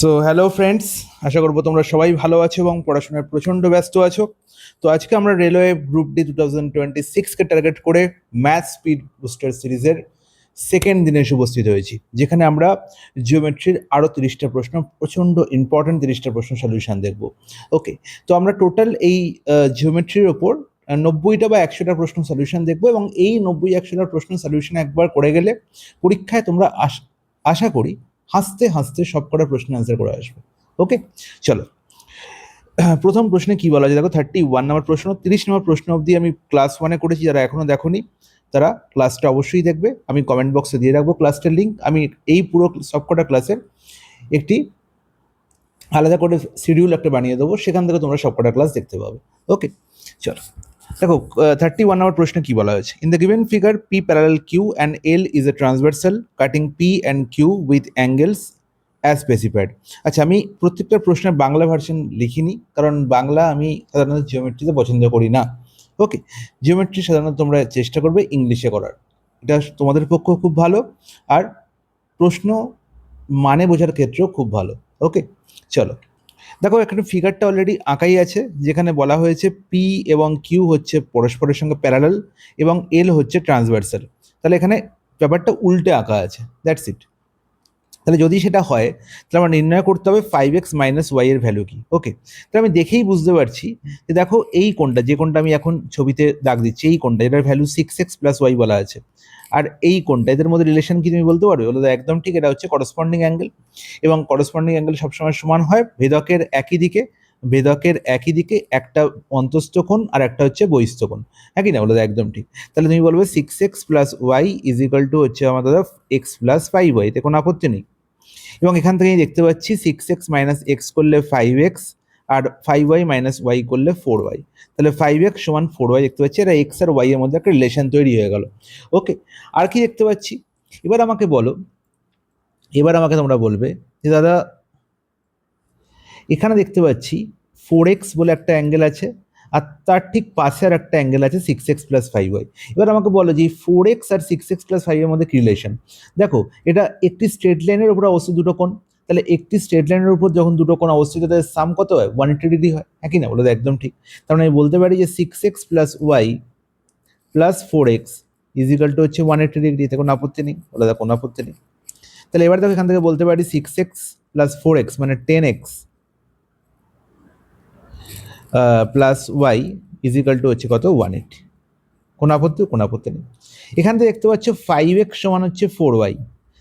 So hello friends, আশা করবো তোমরা সবাই ভালো আছো এবং পড়াশোনায় প্রচণ্ড ব্যস্ত আছো। তো আজকে আমরা রেলওয়ে গ্রুপ ডি 2026কে টার্গেট করে ম্যাথ স্পিড বুস্টার সিরিজের সেকেন্ড দিনে এসে উপস্থিত হয়েছি, যেখানে আমরা জিওমেট্রির আরও 30টা প্রশ্ন, প্রচণ্ড ইম্পর্টেন্ট 30টা প্রশ্ন সলিউশন দেখব। ওকে, তো আমরা টোটাল এই জিওমেট্রির ওপর 90টা বা 100টা প্রশ্ন সলিউশন দেখবো, এবং এই 90-100টা প্রশ্ন সলিউশন একবার করে গেলে পরীক্ষায় তোমরা আশা করি হাসতে হাসতে সবকটা প্রশ্ন অ্যান্সার করে আসবে। ওকে, চলো প্রথম প্রশ্নে কি বলা যায় দেখো। 31 নম্বর প্রশ্ন, 30 নম্বর প্রশ্ন অবধি আমি ক্লাস 1-এ করেছি। যারা এখনো দেখোনি তারা ক্লাসটা অবশ্যই দেখবে, আমি কমেন্ট বক্সে দিয়ে রাখবো ক্লাসটার লিঙ্ক। আমি এই পুরো সবকটা ক্লাসের একটি আলাদা করে শিডিউল একটা বানিয়ে দেবো, সেখান থেকে তোমরা সবকটা ক্লাস দেখতে পাবে। ওকে, চলো দেখো 31 নম্বর প্রশ্নে কি বলা হয়েছে। In the given figure P parallel Q and L is a transversal cutting P and Q with angles as specified. আচ্ছা, আমি প্রত্যেকটা প্রশ্নের বাংলা ভার্সন লিখিনি, কারণ বাংলা আমি সাধারণত জিওমেট্রিতে পছন্দ করি না। ওকে, জিওমেট্রি সাধারণত তোমরা চেষ্টা করবে ইংলিশে করার, এটা তোমাদের পক্ষেও খুব ভালো, আর প্রশ্ন মানে বোঝার ক্ষেত্রেও খুব ভালো। ওকে, চলো দেখো, এখানে ফিগারটা অলরেডি আঁকাই আছে, যেখানে বলা হয়েছে পি এবং কিউ হচ্ছে পরস্পরের সঙ্গে প্যারালাল এবং এল হচ্ছে ট্রান্সভার্সাল। তাহলে এখানে ব্যাপারটা উল্টে আঁকা আছে, দ্যাটস ইট। তাহলে যদি সেটা হয় তাহলে আমার নির্ণয় করতে হবে 5x মাইনাস ওয়াই এর ভ্যালু কি। ওকে, তাহলে আমি দেখেই বুঝতে পারছি যে দেখো এই কোণটা, যে কোণটা আমি এখন ছবিতে দাগ দিচ্ছি, এই কোণটা, এটার ভ্যালু 6x প্লাস ওয়াই বলা আছে। আর এই কোণটা, এদের মধ্যে রিলেশন কি তুমি বলতে পারবে? বলো তো একদম ঠিক, এটা হচ্ছে করসপন্ডিং অ্যাঙ্গেল, এবং করসপন্ডিং অ্যাঙ্গেল সবসময় সমান হয় ভেদকের একই দিকে। ভেদকের একই দিকে একটা অন্তস্থ কোণ আর একটা হচ্ছে বহিস্থ কোণ, একই না? বলো তো একদম ঠিক। তাহলে তুমি বলবে 6x plus Y is equal to হচ্ছে আমাদের এক্স প্লাস 5y, এতে কোনো আপত্তি নেই। এবং এখান থেকেই দেখতে পাচ্ছি 6x মাইনাস এক্স করলে 5x, আর 5y মাইনাস ওয়াই করলে 4y। তাহলে 5x সমান 4y দেখতে পাচ্ছি, এটা এক্স আর ওয়াই এর মধ্যে একটা রিলেশন তৈরি হয়ে গেল। ওকে, আর কি দেখতে পাচ্ছি? এবার আমাকে বলো, এবার আমাকে তোমরা বলবে যে দাদা এখানে দেখতে পাচ্ছি 4x বলে একটা অ্যাঙ্গেল আছে, আর তার ঠিক পাশে আর একটা অ্যাঙ্গেল আছে 6x প্লাস 5y। এবার আমাকে বলো যে 4x আর 6x প্লাস 5 এর মধ্যে কি রিলেশন। দেখো, এটা একটি স্ট্রেট লাইনের উপর অবস্থিত দুটো কোণ, তাহলে একটি স্ট্রেট লাইনের উপর যখন দুটো কোণ অবস্থিত তাদের সাম কত হয়? 180 ডিগ্রি হয়, হ্যাঁ কি না? বলো তো একদম ঠিক। তার মানে আমি বলতে পারি যে 6x plus Y plus 4x is equal to হচ্ছে 180 ডিগ্রি, এতে কোনো আপত্তি নেই? বলো দেখো কোনো আপত্তি নেই। তাহলে এবার দেখো এখান থেকে বলতে পারি 6x প্লাস 4x মানে 10x plus Y is equal to হচ্ছে কত? 180। কোনো আপত্তি? কোনো আপত্তি নেই। এখান থেকে দেখতে পাচ্ছ 5x সমান হচ্ছে 4y।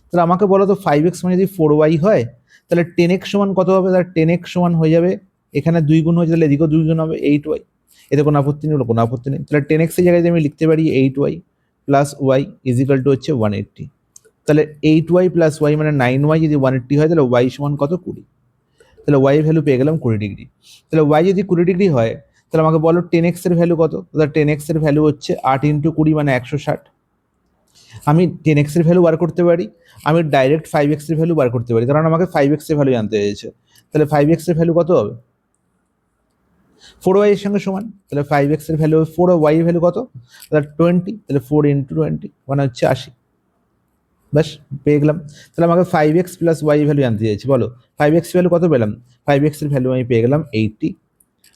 তাহলে আমাকে বলো তো 5x মানে যদি 4y হয় তাহলে 10x সমান কত হবে? তাহলে 10x সমান হয়ে যাবে, এখানে 2 গুণ হয়ে যাবে, এদিকেও 2 গুণ হবে, 8y। এতে কোনো আপত্তি নেই? কোনো আপত্তি নেই। তাহলে 10x এর জায়গায় আমি লিখতে পারি 8y plus Y is equal to হচ্ছে 180। তাহলে 8y প্লাস ওয়াই মানে 9y, যদি 180 হয় তাহলে ওয়াই সমান কত? 20। তাহলে ওয়াই ভ্যালু পেয়ে গেলাম 20 ডিগ্রি। তাহলে ওয়াই যদি 20 ডিগ্রি হয় তাহলে আমাকে বলো 10x এর ভ্যালু কত? তাহলে 10x এর ভ্যালু হচ্ছে 8 ইন্টু 20 মানে 160। আমি 10x এর ভ্যালু বার করতে পারি, আমি ডাইরেক্ট 5x এর ভ্যালু বার করতে পারি, কারণ আমাকে 5x এর ভ্যালু জানতে হয়েছে। তাহলে 5x এর ভ্যালু কত হবে? 4y এর সঙ্গে সমান। তাহলে 5x এর ভ্যালু 4 আর y এর ভ্যালু কত? তাহলে 20। তাহলে 4 ইন্টু 20 মানে হচ্ছে 80। ব্যাস, পেয়ে গেলাম। তাহলে আমাকে 5x প্লাস ওয়াই ভ্যালু জানতে চাইছি, বলো 5x ভ্যালু কত পেলাম? 5x এর ভ্যালু আমি পেয়ে গেলাম 80,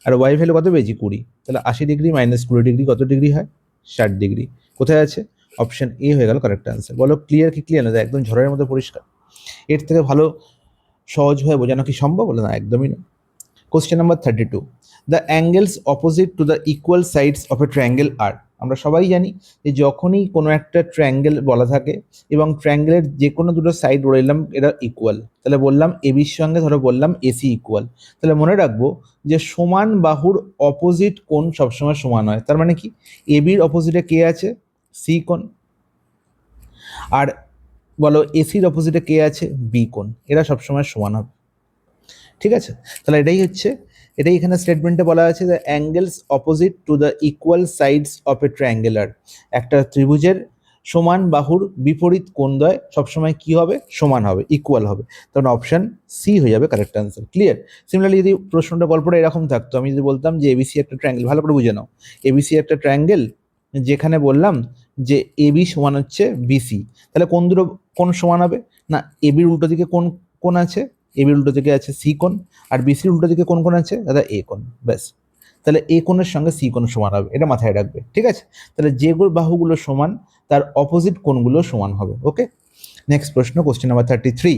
আর ওয়াই ভ্যালু কত পেয়েছি? 20। তাহলে 80 ডিগ্রি মাইনাস 20 ডিগ্রি কত ডিগ্রি হয়? 60 ডিগ্রি। কোথায় আছে? অপশন এ হয়ে গেল কারেক্ট আনসার। বলো ক্লিয়ার কি ক্লিয়ার না? একদম ঝড়ের মতো পরিষ্কার। এর থেকে ভালো সহজভাবে বোঝানো কি সম্ভব? বলে না, একদমই না। Question number 32, the angles opposite to the equal sides of a triangle are. আমরা সবাই জানি যে যখনই কোনো একটা ট্রায়াঙ্গেল বলা থাকে এবং ট্রায়াঙ্গেলের যে কোনো দুটো সাইড বললাম এটা ইকুয়াল, তাহলে বললাম এবির সঙ্গে ধরো বললাম এসি ইকুয়াল, তাহলে মনে রাখবো যে সমান বাহুর অপোজিট কোণ সবসময় সমান হয়। তার মানে কি? এবির অপোজিটে কে আছে? সি কোণ। আর বলো এসির অপোজিটে কে আছে? বি কোণ। এরা সবসময় সমান হবে, ঠিক আছে? তাহলে এটাই এখানে স্টেটমেন্টে বলা আছে, the angles opposite to the equal sides of a triangle are. একটা ত্রিভুজের সমান বাহুর বিপরীত কোণদ্বয় সবসময় কি হবে? সমান হবে, ইকুয়াল হবে। তখন অপশন সি হয়ে যাবে কারেক্ট আনসার। ক্লিয়ার? সিমিলারলি যদি প্রশ্নটা গল্পটা এরকম থাকতো, আমি যদি বলতাম যে এবিসি একটা ট্রায়াঙ্গেল, ভালো করে বুঝে নাও, এবিসি একটা ট্রায়াঙ্গেল, যেখানে বললাম যে এবি সমান হচ্ছে বিসি, তাহলে কোন দুটো কোণ সমান হবে? না, এবির উল্টো দিকে কোন কোণ আছে? এবির উল্টো দিকে আছে সি কোণ, আর বিসির উল্টো দিকে কোন কোণ আছে দাদা এ কোণ, ব্যাস। তাহলে এ কোণের সঙ্গে সি কোণ সমান হবে, এটা মাথায় রাখবে, ঠিক আছে? তাহলে যে বাহুগুলো সমান তার অপোজিট কোণগুলো সমান হবে। ওকে, নেক্সট প্রশ্ন, কোশ্চেন নাম্বার 33,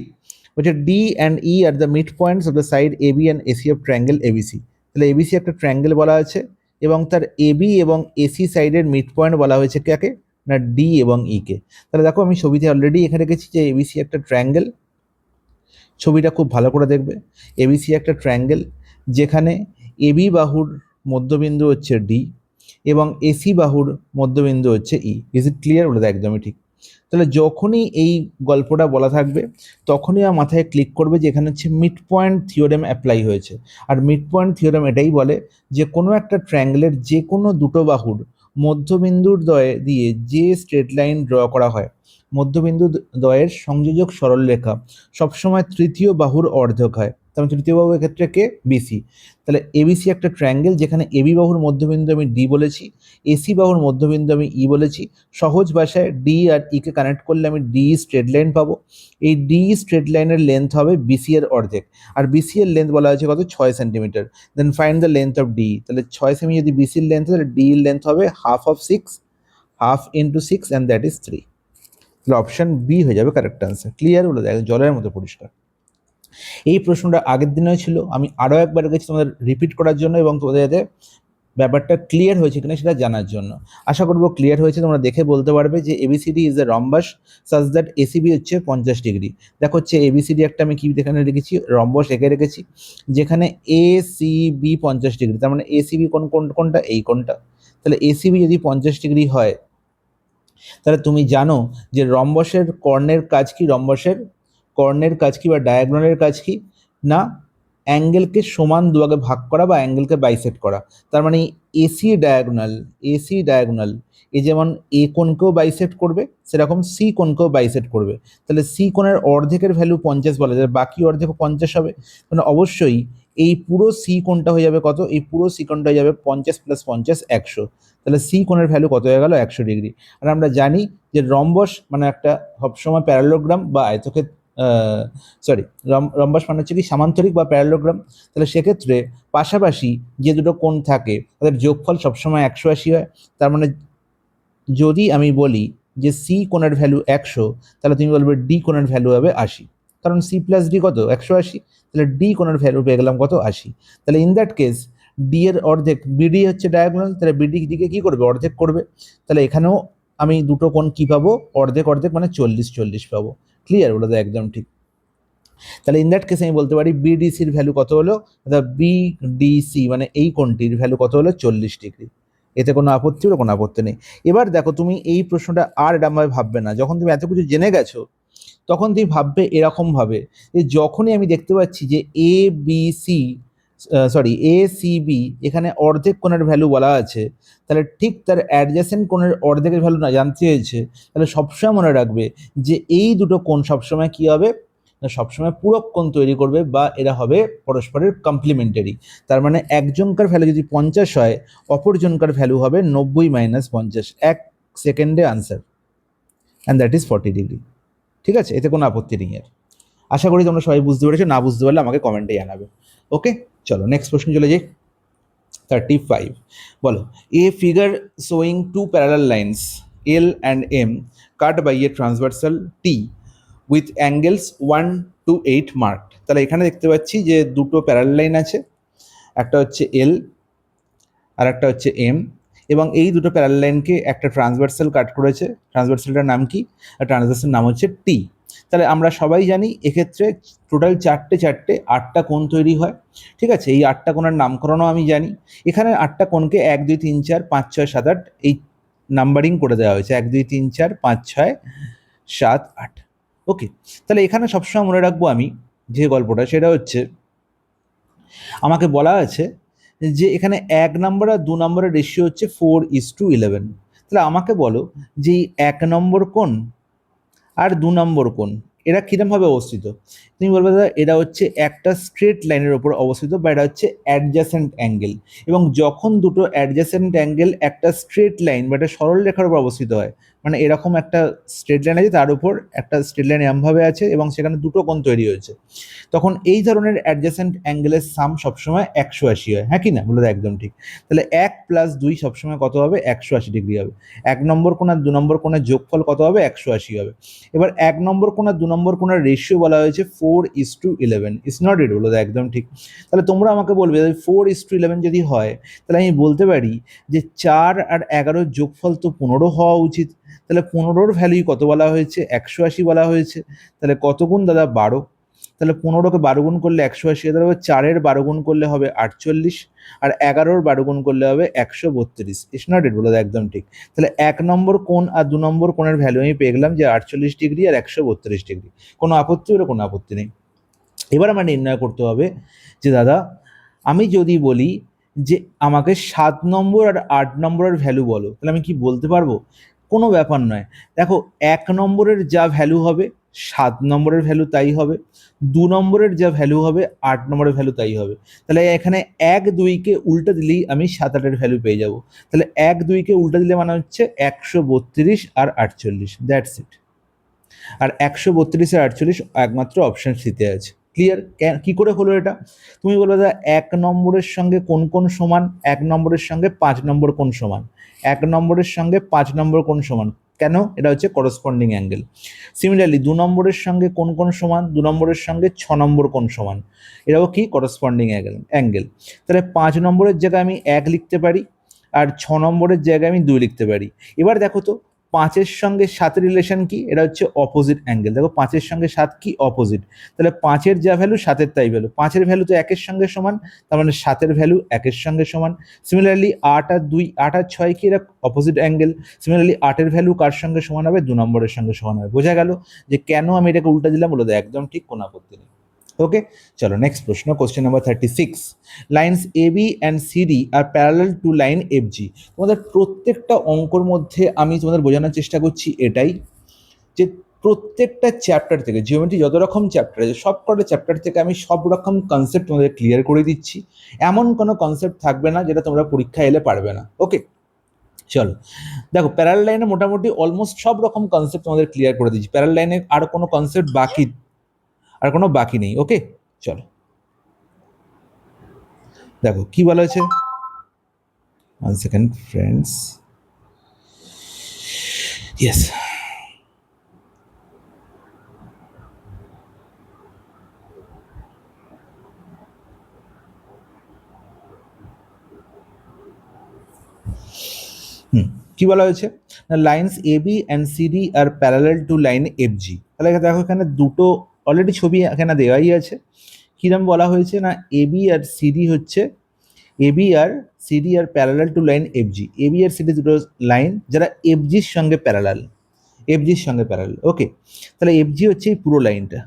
বলছে D and E are the mid points of the side A B and AC of triangle ABC. তাহলে এবিসি একটা ট্রায়াঙ্গেল বলা আছে, এবং তার এবি এবং এসি সাইডের মিড পয়েন্ট বলা হয়েছে কাকে, না ডি এবং ই কে। তাহলে দেখো আমি ছবিতে অলরেডি এখানে রেখেছি যে এবিসি একটা ট্রায়াঙ্গেল, ছবিটা খুব ভালো করে দেখবে। এবিসি একটা ট্রায়াঙ্গেল যেখানে এবি বাহুর মধ্যবিন্দু হচ্ছে ডি এবং এসি বাহুর মধ্যবিন্দু হচ্ছে ই। Is it clear? বলে দেয় একদমই ঠিক। তাহলে যখনই এই গল্পটা বলা থাকবে তখনই আমার মাথায় ক্লিক করবে যে এখানে হচ্ছে মিড পয়েন্ট থিওরেম অ্যাপ্লাই হয়েছে। আর মিড পয়েন্ট থিওরেম এটাই বলে যে কোনো একটা ট্রায়াঙ্গেলের যে কোনো দুটো বাহুর মধ্যবিন্দুর দ্বয়ে দিয়ে যে স্ট্রেট লাইন ড্র করা হয়, মধ্যবিন্দু দ্বয়ের সংযোজক সরলরেখা সবসময় তৃতীয় বাহুর অর্ধেক হয়। তার মানে তৃতীয় বাহু এক্ষেত্রে কে, বিসি। তাহলে এবিসি একটা ট্রায়াঙ্গেল যেখানে এবি বাহুর মধ্যবিন্দু আমি ডি বলেছি, এসি বাহুর মধ্যবিন্দু আমি ই বলেছি। সহজ ভাষায় ডি আর ই কে কানেক্ট করলে আমি ডি স্ট্রেট লাইন পাবো। এই ডি স্ট্রেট লাইনের লেন্থ হবে বিসি এর অর্ধেক, আর বিসি এর লেন্থ বলা হয়েছে কত, 6 centimetre. Then find the length of D. তাহলে 6 সেমি যদি বিসির লেন্থ হয় তাহলে ডি এর লেন্থ হবে half of 6, half into 6 and that is 3। তাহলে অপশন বি হয়ে যাবে কারেক্ট আনসার। ক্লিয়ার? বলে দেখ জলের মতো পরিষ্কার। এই প্রশ্নটা আগের দিনেও ছিল, আমি আরও একবার গেছি তোমাদের রিপিট করার জন্য এবং তোমাদের যাতে ব্যাপারটা ক্লিয়ার হয়েছে কিনা সেটা জানার জন্য। আশা করবো ক্লিয়ার হয়েছে, তোমরা দেখে বলতে পারবে যে ABCD is a rhombus such that ACB হচ্ছে 50 ডিগ্রি। দেখো হচ্ছে এবিসিডি একটা আমি কি এখানে রেখেছি, রম্বস এঁকে রেখেছি যেখানে এ সি বি 50 ডিগ্রি, তার মানে এসিবি কোনটা, এই কোনটা। তাহলে এসিবি যদি 50 ডিগ্রি হয় তাহলে তুমি জানো যে রম্বসের কর্ণের কাজ কি, রম্বসের কর্ণের কাজ কি বা ডায়াগোনালের কাজ কি, না অ্যাঙ্গেলকে সমান দুভাগে ভাগ করা বা অ্যাঙ্গেলকে বাইসেক্ট করা। তার মানে এসি ডায়াগোনাল এ যেমন এ কোণকেও বাইসেক্ট করবে সেরকম সি কোণকেও বাইসেক্ট করবে। তাহলে সি কোণের অর্ধেকের ভ্যালু 50 বলা যায়, বাকি অর্ধেক 50 হবে, মানে অবশ্যই এই পুরো সি কোণটা হয়ে যাবে কত, এই পুরো সি কোণটা হয়ে যাবে 50 + 50 100। তাহলে সি কোণের ভ্যালু কত হয়ে গেল, 100 ডিগ্রি। আর আমরা জানি যে রম্বস মানে একটা সবসময় প্যারালোগ্রাম বা আয়তক্ষেত্র, সরি, রম্বস মানে হচ্ছে কি সামান্তরিক বা প্যারালোগ্রাম। তাহলে সেক্ষেত্রে পাশাপাশি যে দুটো কোণ থাকে তাদের যোগফল সবসময় 180 হয়। তার মানে যদি আমি বলি যে সি কোণের ভ্যালু 100, তাহলে তুমি বলবে ডি কোণের ভ্যালু হবে 80, কারণ সি প্লাস ডি কত, 180। তাহলে ডি কোণের ভ্যালু পেয়ে গেলাম কত, 80। তাহলে ইন দ্যাট কেস ডি এর অর্ধেক, বিডি হচ্ছে ডায়াগোনাল, তাহলে বিডি দিকে কি করবে, অর্ধেক করবে। তাহলে এখানেও আমি দুটো কোণ কি পাবো, অর্ধেক অর্ধেক, মানে 40 পাবো। ক্লিয়ার? বলে দেয় একদম ঠিক। তাহলে ইন দ্যাট কেস আমি বলতে পারি বিডিসির ভ্যালু কত হলো, বিডিসি মানে এই কোণটির ভ্যালু কত হলো, 40 ডিগ্রি। এতে কোনো আপত্তি হলো, কোনো আপত্তি নেই। এবার দেখো তুমি এই প্রশ্নটা আর এরকমভাবে ভাববে না, যখন তুমি এত কিছু জেনে গেছো তখন তুমি ভাববে এরকমভাবে যে যখনই আমি দেখতে পাচ্ছি যে A B C, sorry A C B এখানে অর্ধেক কোণের ভ্যালু বলা আছে, তাহলে ঠিক তার অ্যাডজাসেন্ট কোণের অর্ধেকের ভ্যালু না জানতে হয়েছে, তাহলে সবসময় মনে রাখবে যে এই দুটো কোণ সবসময় কি হবে, সবসময় পূরক কোণ তৈরি করবে বা এরা হবে পরস্পরের কমপ্লিমেন্টারি। তার মানে একজনকার ভ্যালু যদি 50 হয় অপরজনকার ভ্যালু হবে 90 - 50, 1 সেকেন্ডে answer, and that is 40 degree. ঠিক আছে? এতে কোনো আপত্তি নেই আর। আশা করি তোমরা সবাই বুঝতে পেরেছো, না বুঝতে পারলে আমাকে কমেন্টে জানাবে। ওকে, চলো নেক্সট প্রশ্ন চলে যাই। 35 বলো, a figure showing two parallel lines L and M cut by a transversal T with angles 1 to 8 marked. তাহলে এখানে দেখতে পাচ্ছি যে দুটো প্যারালাল লাইন আছে, একটা হচ্ছে এল আর একটা হচ্ছে এম, এবং এই দুটো প্যারালাল লাইনকে একটা ট্রান্সভার্সাল কাট করেছে। ট্রান্সভার্সালটার নাম কি? ট্রান্সভার্সাল নাম হচ্ছে টি। তাহলে আমরা সবাই জানি এক্ষেত্রে টোটাল 8টা কোণ তৈরি হয়। ঠিক আছে, এই 8টা কোণের নামকরণও আমি জানি। এখানে 8টা কোণকে 1 2 3 4 5 6 7 8 এই নাম্বারিং করে দেওয়া হয়েছে, 1 2 3 4 5 6 7 8। ওকে, তাহলে এখানে সবসময় মনে রাখবো আমি যে গল্পটা, সেটা হচ্ছে আমাকে বলা আছে যে এখানে 1 নম্বর আর 2 নম্বরের রেশিও হচ্ছে 4:11। তাহলে আমাকে বলো যে 1 নম্বর কোণ আর 2 নম্বর কোণ এরা কিরমভাবে অবস্থিত। তুমি বলবে দাদা এরা হচ্ছে একটা স্ট্রেট লাইনের ওপর অবস্থিত, বা এটা হচ্ছে অ্যাডজাসেন্ট অ্যাঙ্গেল। এবং যখন দুটো অ্যাডজাসেন্ট অ্যাঙ্গেল একটা স্ট্রেট লাইন বা একটা সরল রেখার উপর অবস্থিত হয় মানে এরকম একটা স্ট্রেট লাইন আছে, তার উপর একটা স্ট্রেট লাইন এমনভাবে আছে এবং সেখানে দুটো কোণ তৈরি হয়েছে, তখন এই ধরনের অ্যাডজেসেন্ট অ্যাঙ্গেলের সাম সবসময় 180 হয়, হ্যাঁ কি না? বলে দাও একদম ঠিক। তাহলে 1+2 সবসময় কত হবে? 180 ডিগ্রি হবে। 1 নম্বর কোণ আর 2 নম্বর কোণের যোগফল কত হবে? 180 হবে। এবার 1 নম্বর কোণ আর 2 নম্বর কোণের রেশিও বলা হয়েছে 4:11। ইটস নট ইট, বলে দাও একদম ঠিক। তাহলে তোমরা আমাকে বলবে 4:11 যদি হয়, তাহলে আমি বলতে পারি যে 4 আর 11 যোগফল তো 15 হওয়া উচিত। তাহলে 15-র ভ্যালু কত বলা হয়েছে? 180 বলা হয়েছে। তাহলে কত গুণ দাদা? 12। তাহলে 15কে 12 গুণ করলে 180, তাহলে 4-এর 12 গুণ করলে হবে 48, আর 11-র 12 গুণ করলে হবে 132। ইটস নট ইট, বলে দাও একদম ঠিক। তাহলে 1 নম্বর কোণ আর 2 নম্বর কোণের ভ্যালু আমি পেয়ে গেলাম যে 48 ডিগ্রি আর 132 ডিগ্রি। কোনো আপত্তি? হলে কোনো আপত্তি নেই। এবার আমার নির্ণয় করতে হবে যে দাদা আমি যদি বলি যে আমাকে 7 নম্বর আর 8 নম্বরের ভ্যালু বলো, তাহলে আমি কি বলতে পারবো? কোনো ব্যাপার নয়। দেখো, 1 নম্বরের যা ভ্যালু হবে 7 নম্বরের ভ্যালু তাই হবে, 2 নম্বরের যা ভ্যালু হবে 8 নম্বরের ভ্যালু তাই হবে। তাহলে এখানে 1-2কে উল্টা দিলেই আমি 7-8-এর ভ্যালু পেয়ে যাব। তাহলে 1-2কে উল্টা দিলে মানে হচ্ছে 132 আর 48, দ্যাটস ইট। আর 132 আর 48 একমাত্র অপশন সিতে আছে। ক্লিয়ার? কি করে হলো এটা? তুমি বলবে দাদা 1 নম্বরের সঙ্গে কোন কোন সমান? 1 নম্বরের সঙ্গে 5 নম্বর কোণ সমান। 1 নম্বরের সঙ্গে 5 নম্বর কোণ সমান কেন? এটা হচ্ছে করসপন্ডিং অ্যাঙ্গেল। সিমিলারলি 2 নম্বরের সঙ্গে কোন কোণ সমান? 2 নম্বরের সঙ্গে 6 নম্বর কোণ সমান, এটাও কি করসপন্ডিং অ্যাঙ্গেল। তাহলে 5 নম্বরের জায়গায় আমি 1 লিখতে পারি, আর 6 নম্বরের জায়গায় আমি 2 লিখতে পারি। এবার দেখো তো 5-এর সঙ্গে 7-এর রিলেশন কি? এটা হচ্ছে অপোজিট অ্যাঙ্গেল। দেখো 5-এর সঙ্গে 7 কি? অপোজিট। তাহলে 5-এর যা ভ্যালু 7-এর তাই ভ্যালু। 5-এর ভ্যালু তো 1-এর সঙ্গে সমান, তার মানে 7-এর ভ্যালু 1-এর সঙ্গে সমান। সিমিলারলি 8 আর 2, 8 আর 6 কি? এরা অপোজিট অ্যাঙ্গেল। সিমিলারলি 8-এর ভ্যালু কার সঙ্গে সমান হবে? 2 নম্বরের সঙ্গে সমান হবে। বোঝা গেল যে কেন আমি এটাকে উল্টা দিলাম? বলে দেয় একদম ঠিক, কোনো আপত্তি নেই। ওকে, চলো নেক্সট প্রশ্ন, question number 36। Lines A B and C D are parallel to line F G. তোমাদের প্রত্যেকটা অঙ্কর মধ্যে আমি তোমাদের বোঝানোর চেষ্টা করছি এটাই, যে প্রত্যেকটা চ্যাপ্টার থেকে, জিওমেট্রি যত রকম চ্যাপ্টার আছে সব কটা চ্যাপ্টার থেকে আমি সব রকম কনসেপ্ট তোমাদের ক্লিয়ার করে দিচ্ছি। এমন কোনো কনসেপ্ট থাকবে না যেটা তোমরা পরীক্ষা এলে পারবে না। ওকে, চলো দেখো, প্যারালাল লাইনে মোটামুটি অলমোস্ট সব রকম কনসেপ্ট তোমাদের ক্লিয়ার করে দিচ্ছি। প্যারালাল লাইনে আর কোনো কনসেপ্ট বাকি নেই। ওকে, চলো দেখো কি বলা হয়েছে। 1 সেকেন্ড ফ্রেন্ডস, ইয়েস। কি বলা হয়েছে? Lines A B and C D are parallel to line F G. তাহলে দেখো এখানে দুটো অলরেডি ছবি এখানে দেওয়াই আছে। কিরম বলা হয়েছে না, এ বি আর সিডি হচ্ছে, এ বি আর CD are parallel to line F G. A B আর সিডি দুটো লাইন যারা এফ জির সঙ্গে প্যারালাল, এফ জির সঙ্গে প্যারালাল। ওকে, তাহলে এফ জি হচ্ছে এই পুরো লাইনটা।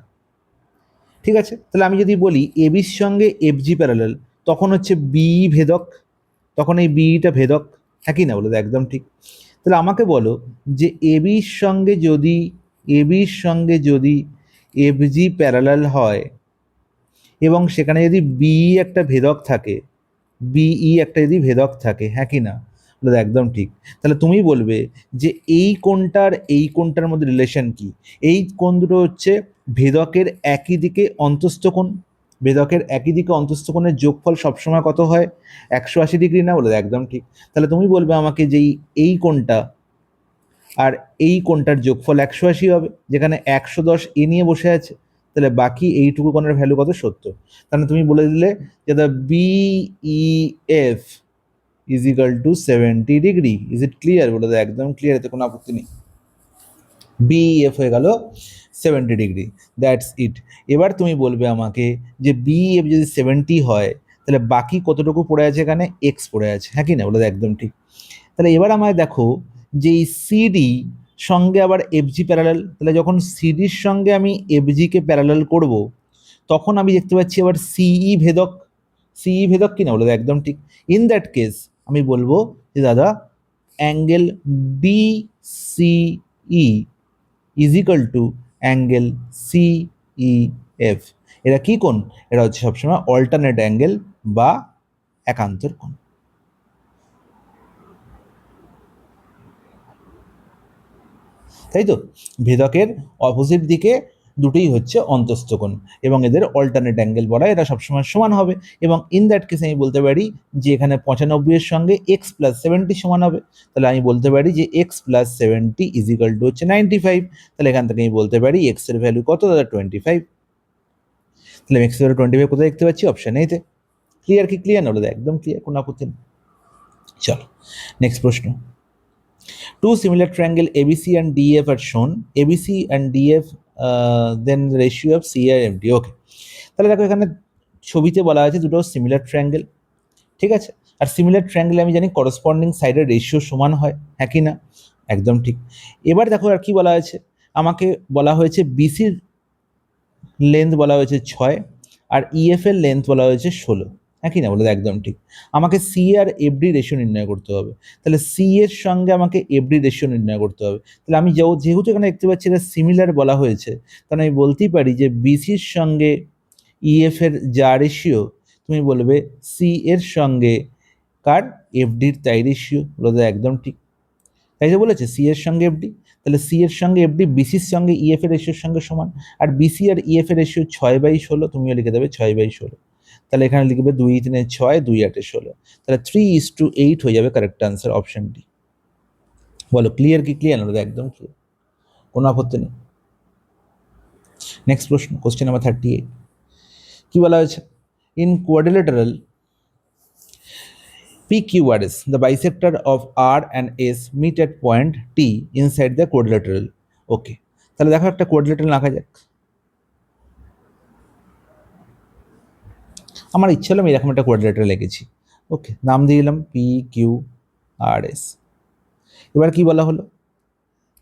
ঠিক আছে, তাহলে আমি যদি বলি এ বির সঙ্গে এফ জি প্যারালাল, তখন হচ্ছে বি ভেদক, তখন এই বিটা ভেদক, হ্যাঁ কি না? বলো একদম ঠিক। তাহলে আমাকে বলো যে এ বির সঙ্গে যদি এফ জি প্যারালাল হয় এবং সেখানে যদি বি একটা ভেদক থাকে, বিই একটা যদি ভেদক থাকে, হ্যাঁ কি না? বলো একদম ঠিক। তাহলে তুমি বলবে যে এই কোণটার মধ্যে রিলেশন কি? এই কোণ দুটো হচ্ছে ভেদকের একই দিকে অন্তস্থ কোণ। ভেদকের একই দিকে অন্তস্থ কোণের যোগফল সবসময় কত হয়? 180 ডিগ্রি না? বলে একদম ঠিক। তাহলে তুমি বলবে আমাকে যে এই কোণটা আর এই কোণটার যোগফল 180 হবে, যেখানে 110 এ নিয়ে বসে আছে। তাহলে বাকি এইটুকু কোণের ভ্যালু কত? 70। তাহলে তুমি বলে দিলে যে the BEF is equal two 70 degree. Is it clear? বলে দাও একদম ক্লিয়ার, এতে কোনো আপত্তি নেই। BEF হয়ে গেল 70 ডিগ্রি, দ্যাটস ইট। এবার তুমি বলবে আমাকে যে BEF যদি 70 হয়, তাহলে বাকি কতটুকু পড়ে আছে? এখানে এক্স পড়ে আছে, হ্যাঁ কি না? বলে দাও একদম ঠিক। তাহলে এবার আমায় দেখো যে এই সিডি সঙ্গে আবার এফজি প্যারালাল, তাহলে যখন সিডির সঙ্গে আমি এফজিকে প্যারালাল করব, তখন আমি দেখতে পাচ্ছি আবার সিই ভেদক কি না? বলে দাও একদম ঠিক। ইন দ্যাট কেস আমি বলবো যে দাদা angle DCE is equal to angle CEF. এরা কি কোণ? এরা হচ্ছে সবসময় অল্টারনেট অ্যাঙ্গেল বা একান্তর কোণ। তাই তো? ভেদকের অপোজিট দিকে দুটোই হচ্ছে অন্তস্থ কোণ এবং এদের অল্টারনেট অ্যাঙ্গেল বলা, এরা সবসময় সমান হবে। এবং ইন দ্যাট কেস আমি বলতে পারি যে এখানে 95 এর সঙ্গে এক্স প্লাস 70 সমান হবে। তাহলে আমি বলতে পারি যে x plus 70 is equal to হচ্ছে 95। তাহলে এখান থেকে আমি বলতে পারি এক্স এর ভ্যালু কত দাদা? 25। তাহলে এক্স এর 25 কোথায় দেখতে পাচ্ছি? অপশন এতে। ক্লিয়ার কি? ক্লিয়ার না হলো? একদম ক্লিয়ার, কোনো আপত্তি নেই। চলো নেক্সট প্রশ্ন। Two similar triangle ABC and DF are shown. ABC and DF, then the ratio of CR MD. ওকে, তাহলে দেখো এখানে ছবিতে বলা আছে দুটো সিমিলার ট্রায়াঙ্গেল, ঠিক আছে? আর সিমিলার ট্রায়াঙ্গেল আমি জানি করসপন্ডিং সাইডের রেশিও সমান হয়, হ্যাঁ কি না? একদম ঠিক। এবার দেখো আর কি বলা হয়েছে, আমাকে বলা হয়েছে বিসির লেন্থ বলা হয়েছে 6 আর ইএফ এর লেন্থ বলা হয়েছে 16, হ্যাঁ কি না? বলে একদম ঠিক। আমাকে সি আর এফডি রেশিও নির্ণয় করতে হবে। তাহলে সি এর সঙ্গে আমাকে এফডি রেশিও নির্ণয় করতে হবে। তাহলে আমি যেহেতু এখানে দেখতে পাচ্ছি এটা সিমিলার বলা হয়েছে, তাহলে আমি বলতেই পারি যে বিসির সঙ্গে ইএফ এর যা রেশিও, তুমি বলবে সি এর সঙ্গে কার? এফডির তাই রেশিও। বলে একদম ঠিক, তাই যে বলেছে সি এর সঙ্গে এফডি। তাহলে সি এর সঙ্গে এফডি বিসির সঙ্গে ইএফ এর রেশিওর সঙ্গে সমান। আর বিসি আর ইএফ এর রেশিও 6/16, তুমিও লিখে দেবে 6/16। তাহলে এখানে লিখবে 2 3 6, 2 8 16। তাহলে 3:8 হয়ে যাবে কারেক্ট আনসার, অপশন ডি। বলো ক্লিয়ার কি? ক্লিয়ার না? একদম ক্লিয়ার, কোনো আপত্তি নেই। নেক্সট প্রশ্ন, কোশ্চেন নাম্বার 38। কি বলা হয়েছে? In quadrilateral PQRS, the bisector of R and S meet at point T inside the quadrilateral. ওকে, তাহলে দেখো একটা কোয়াড্রিলেটারাল আঁকা যাক। আমার ইচ্ছে হলো আমি এরকম একটা কোয়াড্রিলেটারাল এঁকেছি। ওকে, নাম দিয়ে দিলাম PQRS। এবার কি বলা হলো?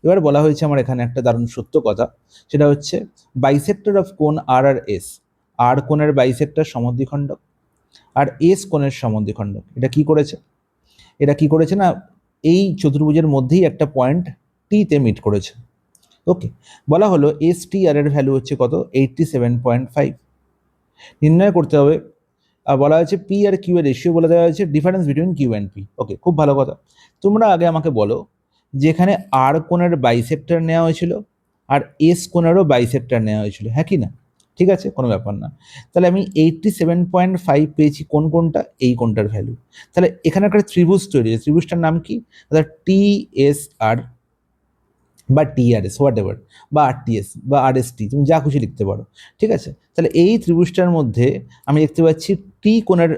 এবার বলা হয়েছে আমার এখানে একটা দারুণ সত্য কথা, সেটা হচ্ছে বাইসেক্টর অফ কোণ আর আর এস। আর কোণের বাইসেক্টর সমদ্বিখণ্ডক আর এস কোণের সমদ্বিখণ্ডক। এটা কি করেছে? এটা কি করেছে না, এই চতুর্ভুজের মধ্যেই একটা পয়েন্ট টিতে মিট করেছে। ওকে, বলা হলো এস টি আর এর ভ্যালু হচ্ছে কত? 87.5 নির্ণয় করতে হবে। বলা হয়েছে পি আর কিউ এর রেশিও বলে দেওয়া হয়েছে, difference between Q and P. Okay, খুব ভালো কথা। তোমরা আগে আমাকে বলো যেখানে আর কোণের বাইসেক্টর নেওয়া হয়েছিল আর এস কোণেরও বাইসেক্টর নেওয়া হয়েছিল, হ্যাঁ কি না? ঠিক আছে, কোনো ব্যাপার না। তাহলে আমি 87.5 পেয়েছি কোন কোনটা? এই কোনটার ভ্যালু। তাহলে এখানে একটা ত্রিভুজ তৈরি হয়েছে, ত্রিভুজটার নাম কি? টি এস আর বা টিআরএস হোয়াট এভার, বা আরটিএস বা আরএসটি, তুমি যা খুশি লিখতে পারো, ঠিক আছে? তাহলে এই ত্রিভুজটার মধ্যে আমি দেখতে পাচ্ছি টি কোণের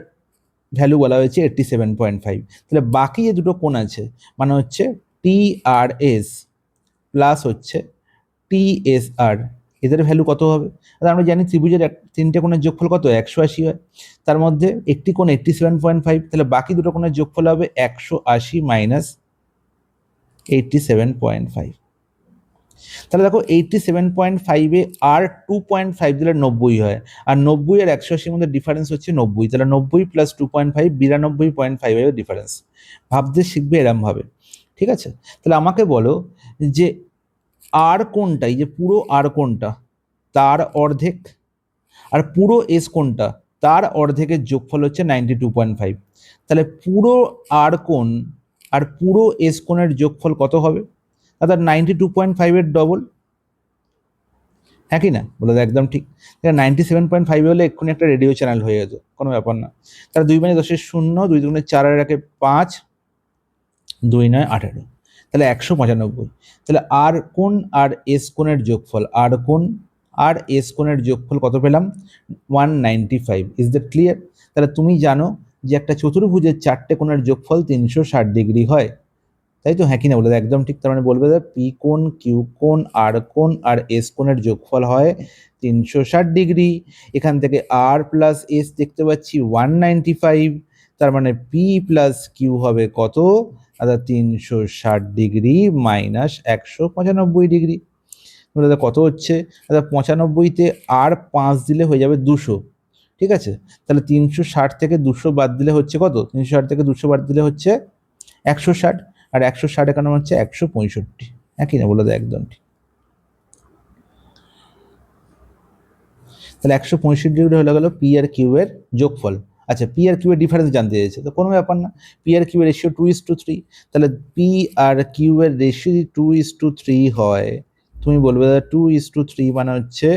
ভ্যালু বলা হয়েছে 87.5। তাহলে বাকি যে দুটো কোণ আছে মানে হচ্ছে টিআরএস প্লাস হচ্ছে টিএসআর, এদের ভ্যালু কত হবে? তাহলে আমরা জানি ত্রিভুজের তিনটে কোণের যোগফল কত? 180 হয়। তার মধ্যে একটি কোণ 87.5, তাহলে বাকি দুটো কোণের যোগফল হবে 180 মাইনাস 87.5। তাহলে দেখো 87.5-এ আর 2.5 দিলে 90 হয়, আর 90 আর 180-র মধ্যে ডিফারেন্স হচ্ছে 90। তাহলে 90 প্লাস 2.5 92.5 এর ডিফারেন্স। ভাবতে শিখবে এরম ভাবে, ঠিক আছে? তাহলে আমাকে বলো যে আর কোনটা, এই যে পুরো আর কোনটা তার অর্ধেক, আর পুরো এস কোনটা তার অর্ধেকের যোগফল হচ্ছে 92.5। তাহলে পুরো আর কোণ আর পুরো এস কোণের যোগফল কত হবে? অর্থাৎ 92.5-এর ডবল, হ্যাঁ কি না? বলে একদম ঠিক। 97.5 হলে এক্ষুনি একটা রেডিও চ্যানেল হয়ে যেত, কোনো ব্যাপার না। তাহলে 2 × 10 = 0, 2 × 4 = 5, 2 × 9 = 18, তাহলে 195। তাহলে আর কোণ আর এস কোণের যোগফল, আর কোণ আর এস কোণের যোগফল কত পেলাম? 195। Is that clear? তাহলে তুমি জানো যে একটা চতুর্ভুজের 4টে কোণের যোগফল 360 ডিগ্রি হয়, তাই তো? হ্যাঁ কি না? বলে একদম ঠিক। তার মানে বলবে পি কোণ, কিউ কোণ, আর কোণ আর এস কোণের যোগফল হয় 360 ডিগ্রি। এখান থেকে আর প্লাস এস দেখতে পাচ্ছি 195, তার মানে পি প্লাস কিউ হবে কত? অর্থাৎ 360 ডিগ্রি মাইনাস 195 ডিগ্রি। দাদা কত হচ্ছে? দাদা 95-তে আর 5 দিলে হয়ে যাবে 200, ঠিক আছে? তাহলে 360 থেকে 200 বাদ দিলে হচ্ছে কত? 360 থেকে 200 বাদ দিলে হচ্ছে 160, আর 160 এখানে হচ্ছে 165, একই না? বলে দেয় একদম ঠিক। তাহলে 165 ডিগ্রি হয়ে গেল পি আর কিউ এর যোগফল, আচ্ছা, পি আর কিউ এর ডিফারেন্স জানতে চাইছে, তো কোনো ব্যাপার না, পি আর কিউ এর রেশিও 2:3, তাহলে পি আর কিউ এর রেশিও যদি 2:3 হয়, তুমি বলবে দাদা 2:3 মানে হচ্ছে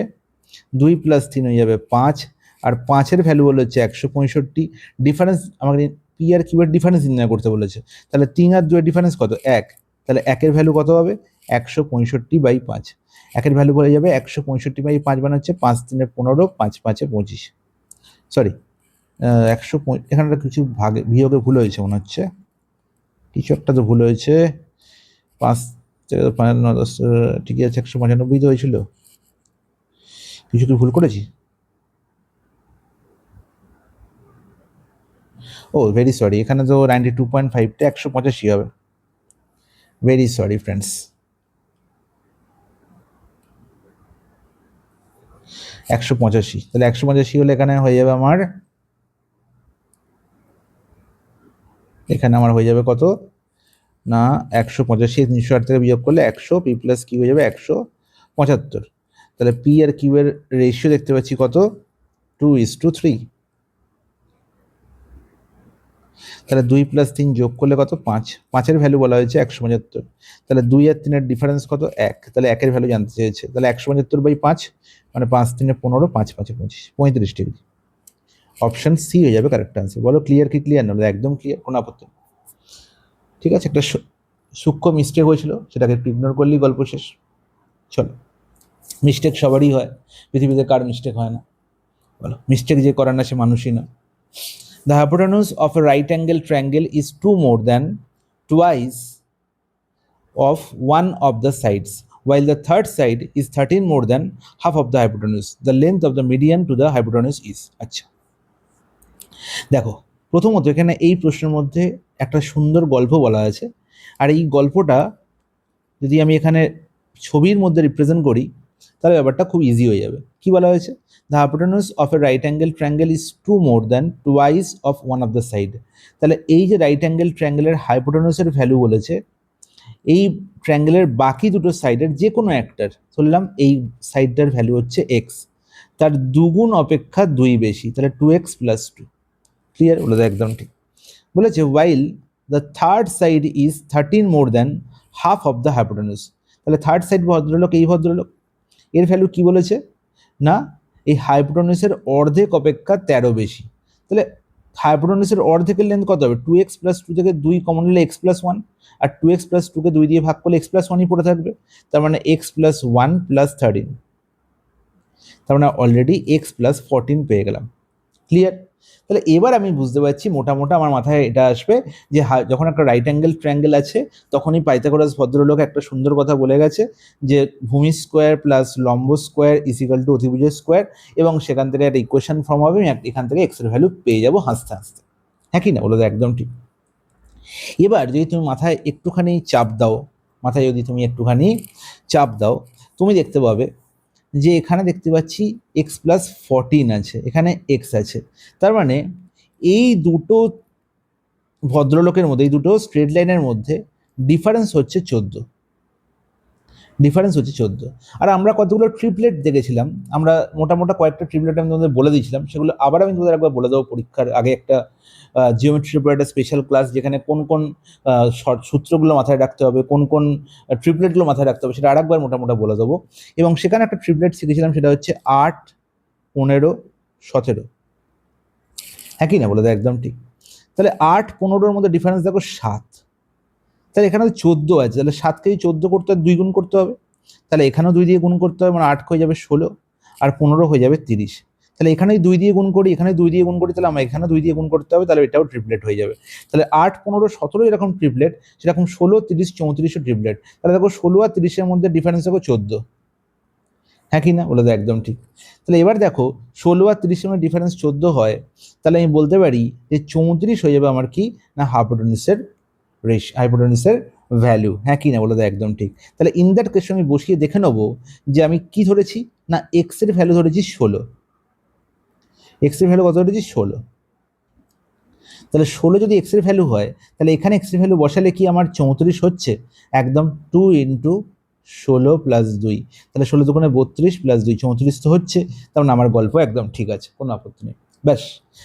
2 + 3 হয়ে যাবে 5, আর 5-এর ভ্যালু হলো হচ্ছে 165। ডিফারেন্স আমাকে পি আর কিউ এর ডিফারেন্স নির্ণয় করতে বলেছে, তাহলে 3 আর 2 এর ডিফারেন্স কত? 1, তাহলে 1-এর ভ্যালু কত হবে? 165/5, 1-এর ভ্যালু হয়ে যাবে 165/5 মানে হচ্ছে 5×3 = 15, 5×5 = 25, সরি 100, এখানে কিছু ভাগে বিয়োগে ভুল হয়েছে মনে হচ্ছে, কিছু একটা তো ভুল হয়েছে, 5 থেকে 5, 9, 10, ঠিকই আছে, 195 তো হয়েছিল, কিছু কি ভুল করেছি? ও ভেরি সরি, এখানে তো 92.5টা 185 হবে, ভেরি সরি ফ্রেন্ডস। 185, তাহলে 185 হলে এখানে হয়ে যাবে আমার, এখানে আমার হয়ে যাবে কত না 185, 308 থেকে বিয়োগ করলে 100, পি প্লাস কিউ হয়ে যাবে 175, তাহলে পি আর কিউ এর রেশিও দেখতে পাচ্ছি কত? 2:3, তাহলে 2 + 3 যোগ করলে কত? 5, 5-এর ভ্যালু বলা হয়েছে 175, তাহলে 2 আর 3-এর ডিফারেন্স কত? 1, তাহলে 1-এর ভ্যালু জানতে চেয়েছে, তাহলে 175/5 মানে 5×3 = 15, 5×5 = 25, 35 ডিগ্রি। অপশন সি হয়ে যাবে কারেক্ট আনসার। বলো ক্লিয়ার কি ক্লিয়ার না? একদম ক্লিয়ার, কোনো আপত্তি নেই। ঠিক আছে, একটা সূক্ষ্ম মিস্টেক হয়েছিল, সেটাকে একটু ইগনোর করলেই গল্প শেষ। চলো, মিস্টেক সবারই হয়, পৃথিবীতে কার মিস্টেক হয় না বলো? মিস্টেক যে করে না সে মানুষই না। The hypotenuse of a right angle triangle is 2 more than twice of one of the sides, while the third side is 13 more than half of the hypotenuse. The length of the median to the hypotenuse is. আচ্ছা, দেখো, প্রথমত এখানে এই প্রশ্নের মধ্যে একটা সুন্দর গল্প বলা আছে, আর এই গল্পটা যদি আমি এখানে ছবির মধ্যে রিপ্রেজেন্ট করি তাহলে ব্যাপারটা খুব ইজি হয়ে যাবে। কি বলা হয়েছে? The hypotenuse of a right angle triangle is 2 more than twice of one of the side। তাহলে এই যে রাইট অ্যাঙ্গেল ট্রায়াঙ্গেলের হাইপোটেনুসের ভ্যালু বলেছে, এই ট্রায়াঙ্গেলের বাকি দুটো সাইডের যে কোনো একটার, ধরলাম এই সাইডটার ভ্যালু হচ্ছে এক্স, তার দুগুণ অপেক্ষা 2 বেশি, তাহলে 2x + 2। ক্লিয়ার? বলে একদম ঠিক বলেছে। while the third side is 13 more than half of the hypotenuse, তাহলে থার্ড সাইড ভদ্রলোক, এই ভদ্রলোক, এর ভ্যালু কি বলেছে না এই হাইপোটেনুসের অর্ধেক অপেক্ষা 13 বেশি। তাহলে হাইপোটেনুসের অর্ধেকের লেন্থ কত হবে? 2x + 2 থেকে 2 কমন নিলে x + 1, আর 2x + 2 কে 2 দিয়ে ভাগ করলে x + 1ই পড়ে থাকবে, তার মানে x + 1 + 13, তার মানে অলরেডি x + 14 পেয়ে গেলাম। ক্লিয়ার? তাহলে এবার আমি বুঝতে পারছি, মোটামোটা আমার মাথায় এটা আসবে যে যখন একটা রাইট অ্যাঙ্গেল ট্রায়াঙ্গেল আছে, তখনই পাইথাগোরাস ভদ্রলোক একটা সুন্দর কথা বলে গেছে যে ভূমি স্কোয়ার প্লাস লম্ব স্কোয়ার = অতিভুজের স্কোয়ার, এবং সেখান থেকে একটা ইকুয়েশন ফর্ম হবে, আমি এখান থেকে এক্স এর ভ্যালু পেয়ে যাবো হাসতে হাসতে। হ্যাঁ কি না? বলো তো একদম ঠিক। এবার যদি তুমি মাথায় একটুখানি চাপ দাও, মাথায় যদি তুমি একটুখানি চাপ দাও, তুমি দেখতে পাবে যে এখানে দেখতে পাচ্ছি x + 14 আছে, এখানে x আছে, তার মানে এই দুটো ভদ্রলোকের মধ্যে, এই দুটো স্ট্রেট লাইনের মধ্যে ডিফারেন্স হচ্ছে 14, ডিফারেন্স হচ্ছে 14। আর আমরা কতগুলো ট্রিপলেট দেখেছিলাম, আমরা মোটামোটা কয়েকটা ট্রিপলেট আমি তোমাদের বলে দিয়েছিলাম, সেগুলো আবার আমি তোমাদের একবার বলে দেবো। পরীক্ষার আগে একটা জিওমেট্রির উপর একটা স্পেশাল ক্লাস, যেখানে কোন কোন সূত্রগুলো মাথায় রাখতে হবে, কোন কোন ট্রিপলেটগুলো মাথায় রাখতে হবে, সেটা আরেকবার মোটামোটা বলে দেবো। এবং সেখানে একটা ট্রিপলেট শিখেছিলাম, সেটা হচ্ছে 8, 15, 17। হ্যাঁ কি না? বলে দেয় একদম ঠিক। তাহলে 8, 15-র মধ্যে ডিফারেন্স দেখো 7, তাহলে এখানে 14 আছে, তাহলে 7কে 14 করতে হয় 2 গুণ করতে হবে, তাহলে এখানেও 2 দিয়ে গুণ করতে হবে, মানে 8 হয়ে যাবে 16, আর 15 হয়ে যাবে 30। তাহলে এখানে 2 দিয়ে গুণ করি, এখানে 2 দিয়ে গুণ করি, তাহলে আমার এখানে 2 দিয়ে গুণ করতে হবে, তাহলে এটাও ট্রিপলেট হয়ে যাবে। তাহলে 8, 15, 17 এরকম ট্রিপলেট, সেরকম 16, 30, 34 ট্রিপলেট। তাহলে দেখো 16 আর 30-এর মধ্যে ডিফারেন্স দেখো 14। হ্যাঁ কি না? বলে দাও একদম ঠিক। তাহলে এবার দেখো 16 আর 30-এর মধ্যে ডিফারেন্স 14 হয়, তাহলে আমি বলতে পারি যে 34 হয়ে যাবে আমার কি না হাইপোটেনুসের ভ্যালু। হ্যাঁ কি না? বলে দাও একদম ঠিক। তাহলে ইন দ্যাট কেস আমি বসিয়ে দেখে নেবো যে আমি কি ধরেছি না এক্স এর ভ্যালু ধরেছি 16, এক্স এর ভ্যালু কত ধরেছি? 16। তাহলে 16 যদি এক্স এর ভ্যালু হয়, তাহলে এখানে এক্স এর ভ্যালু বসালে কি আমার 34 হচ্ছে? একদম 2 × 16 + 2, তাহলে 16 × 32 + 2 34 তো হচ্ছে, তার মানে আমার গল্প একদম ঠিক আছে, কোনো আপত্তি নেই। ব্যাস,